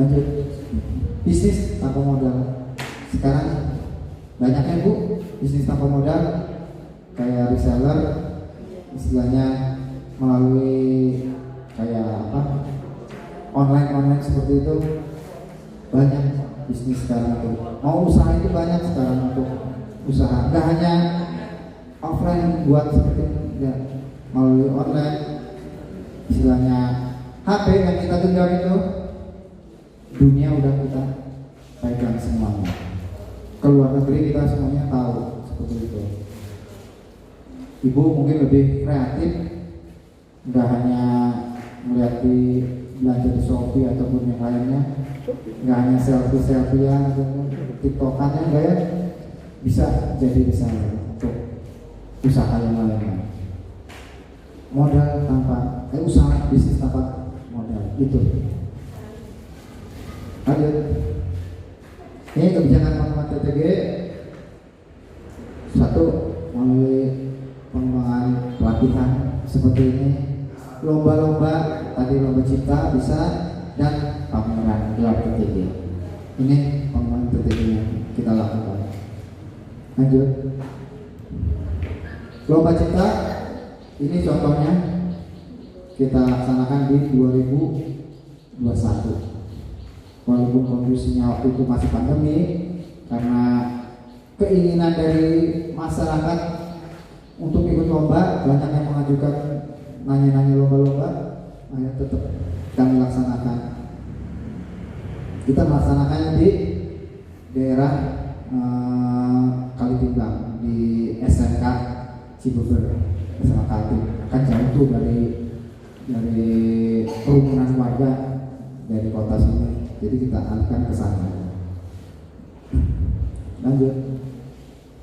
Lanjut, bisnis tanpa modal. Sekarang banyaknya bu bisnis tanpa modal, kayak reseller, istilahnya melalui kayak apa, online seperti itu. Banyak bisnis sekarang itu, mau usaha itu banyak sekarang untuk usaha, nggak hanya offline buat seperti ya, melalui online, istilahnya HP yang kita genggam itu dunia udah kita pegang semuanya. Keluar negeri kita semuanya tahu seperti itu. Ibu mungkin lebih kreatif, nggak hanya melihat di belanja di Shopee ataupun yang lainnya, nggak hanya selfie-selfiean ataupun tiktokannya, enggak ya, bisa jadi desainer untuk usaha yang lainnya. Modal tanpa usaha bisnis tanpa modal itu. Lanjut, ini kebijakan pengembangan TTG. Satu, melalui pengembangan pelatihan seperti ini, lomba-lomba, tadi lomba cipta bisa, dan pameran gelar TTG. Ini pengembangan TTG yang kita lakukan. Lanjut, lomba cipta ini contohnya kita laksanakan di 2021. Walaupun kondisinya waktu itu masih pandemi, karena keinginan dari masyarakat untuk ikut lomba, banyak yang mengajukan nanya-nanya lomba-lomba, tetap kami laksanakan. Kita melaksanakannya di daerah Kalitimbang, di SMK Cibeber, SMK Kaltim. Kan jauh tuh dari kerumunan warga dari kota sini, jadi kita alihkan ke sana. Lanjut,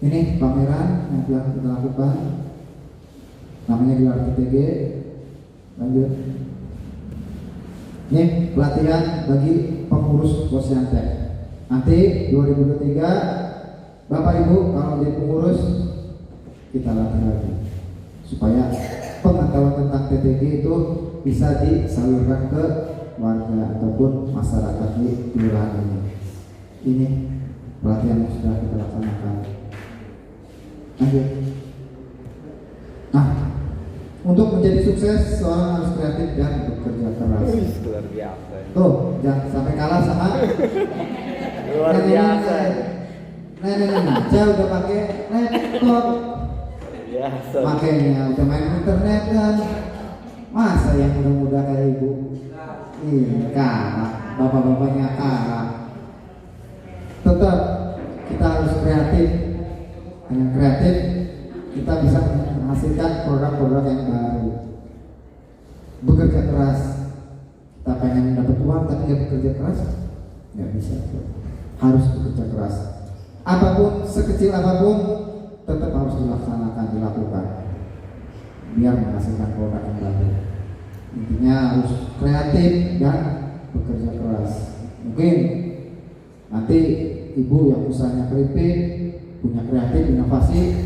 ini pameran yang telah kita lakukan, namanya gelar TTG. Lanjut, ini pelatihan bagi pengurus posyantek. Nanti 2023 Bapak Ibu kalau jadi pengurus, kita latih lagi supaya pengetahuan tentang TTG itu bisa disalurkan ke warga ataupun masyarakat di kelurahan ini. Ini pelatihan yang sudah kita laksanakan. Lanjut. Nah, untuk menjadi sukses seorang harus kreatif dan bekerja keras. Luar biasa. Tuh, jangan sampai kalah sama Luar biasa. nenek aja udah pakai laptop, Biasa. makanya udah main internet kan. Masa yang muda-muda kayak ibu ini kalah, bapak-bapaknya kalah. Tetap kita harus kreatif. Dengan kreatif kita bisa menghasilkan produk-produk yang baru. Bekerja keras, kita pengen dapat uang tapi nggak bekerja keras, nggak bisa. Harus bekerja keras. Apapun, sekecil apapun, tetap harus dilakukan biar menghasilkan produk yang baru. Intinya harus kreatif dan bekerja keras. Mungkin nanti ibu yang usahanya keripik, punya kreatif, inovasi,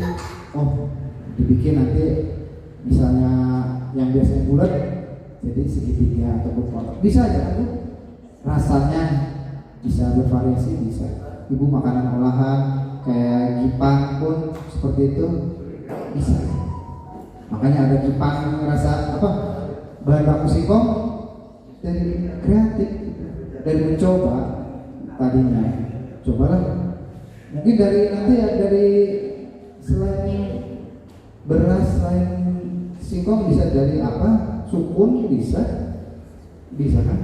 dibikin nanti misalnya yang biasanya bulat jadi segitiga ataupun kotak, bisa aja kan Bu? Rasanya bisa bervariasi, bisa. Ibu makanan olahan kayak gipang pun seperti itu bisa. Makanya ada gipang rasa apa, bahan baku singkong, dari kreatif, dari mencoba tadinya, cobalah Mungkin dari nanti ya, dari selain beras, selain singkong bisa dari apa? Sukun bisa kan?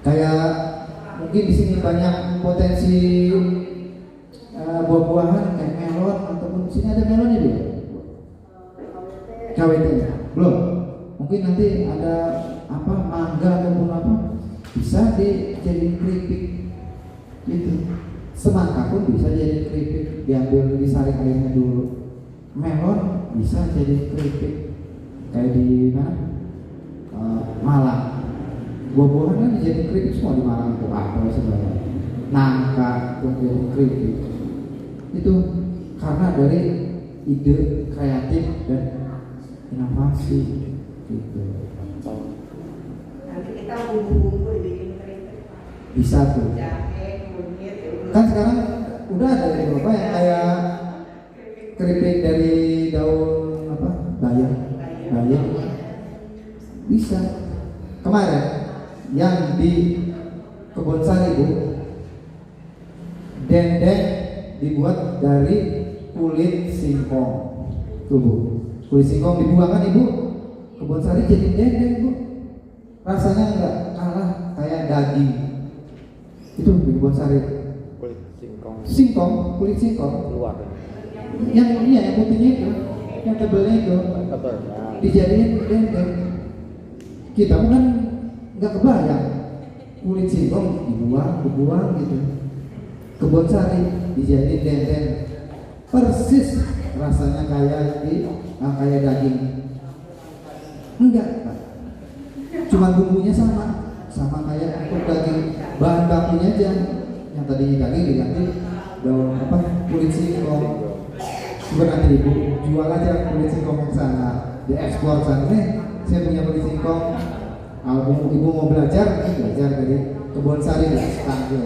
Kayak mungkin di sini banyak potensi buah-buahan kayak melon, ataupun di sini ada melonnya dia. KWT belum? Mungkin nanti ada apa mangga ataupun apa bisa dijadiin keripik gitu. Semangka pun bisa jadi keripik, diambil disaring airnya dulu. Melon bisa jadi keripik kayak di mana? Malang. Buah-buahan kan jadi keripik semua di Malang itu apel sebenarnya. Nangka itu jadi keripik. Itu karena dari ide kreatif dan inovasi gitu. Nanti kita bumbu-bumbu dibikin keripik. Bisa tuh. Jahe, kunyit, Kan sekarang udah ada di apa ya kayak keripik dari daun apa? Bayam. Bisa. Kemarin yang di Kebon Sari Bu, dendeng dibuat dari kulit singkong. Tuh Bu, kulit singkong dibuang kan Ibu, Kebon Sari jadi dendeng Bu. Rasanya enggak kalah kayak daging. Itu di Kebon Sari. Kulit Singkong, kulit singkong. luar. Yang putihnya itu, yang tebelnya itu Tebal. dijadiin dendeng. Kita kan nggak kebayang kulit singkong dibuang gitu. Kebon Sari dijadiin dendeng, persis rasanya kayak daging. Enggak, Pak. Cuma bumbunya sama kayak untuk daging. Bahan bakunya aja yang tadinya daging diganti daun apa kulit singkong. Coba nanti Ibu jual aja kulit singkong yang sana, diekspor sana. Saya punya kulit singkong. Kalau Ibu mau belajar dari Kebon Sari dan Stanggil.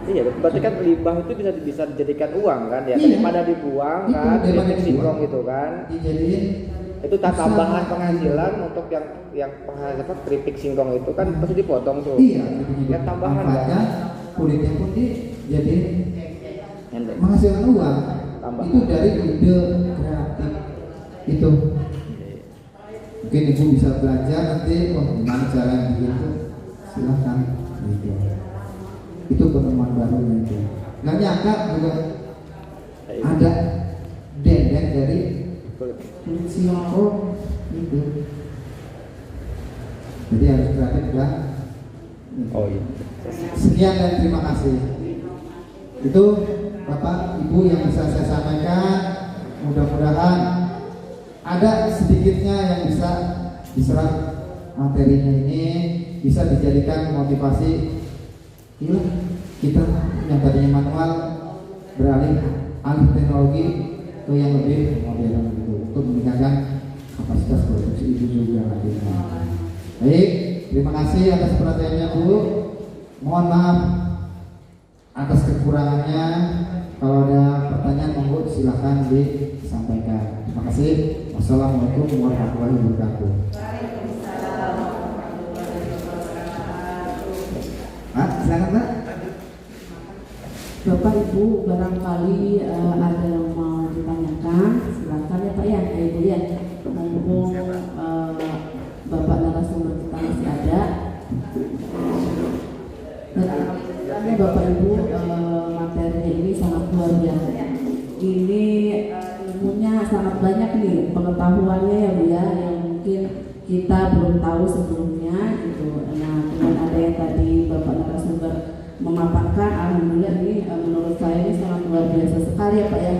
Iya, berarti kan limbah itu bisa dijadikan uang kan ya? Iya. Daripada dibuang Itu, kan, daripada keripik dibuang. singkong gitu kan? Dijadiin Itu tambahan usaha. penghasilan untuk yang penghasilan keripik singkong itu kan pasti dipotong tuh. Iya, Ya tambahan manfaatnya kan? kulitnya pun dijadiin Ente. menghasilkan uang. Tambah. Itu dari ide kreatif itu. Mungkin Ibu bisa belajar nanti gimana cara bikin itu, silahkan gitu. Itu penemuan barunya itu. Nggak nyangka juga ada dendeng dari Kulit. kulit singkong itu. Jadi harus kreatif kan. Oh iya. Sekian dan terima kasih. Itu Bapak Ibu yang bisa saya sampaikan. Mudah-mudahan ada sedikitnya yang bisa diserap materinya ini, bisa dijadikan motivasi. Iya, kita yang tadinya manual beralih teknologi ke yang lebih modern gitu, untuk meningkatkan kapasitas produksi itu juga nantinya. Baik, terima kasih atas perhatiannya Bu. Mohon maaf atas kekurangannya. Kalau ada pertanyaan monggo silahkan disampaikan. Terima kasih. Wassalamualaikum warahmatullahi wabarakatuh. Silakan Mbak. Bapak Ibu barangkali ada yang mau ditanyakan, silakan ya Pak ya, Ibu ya. Mumpung Bapak narasumber kita masih ada. Dan Bapak Ibu materinya ini sangat luar biasa. Ini ilmunya sangat banyak nih, pengetahuannya ya Bu ya, yang mungkin kita belum tahu sebelumnya gitu. Nah, dengan ada yang tadi Bapak narasumber memaparkan, alhamdulillah ini menurut saya ini sangat luar biasa sekali ya Pak ya.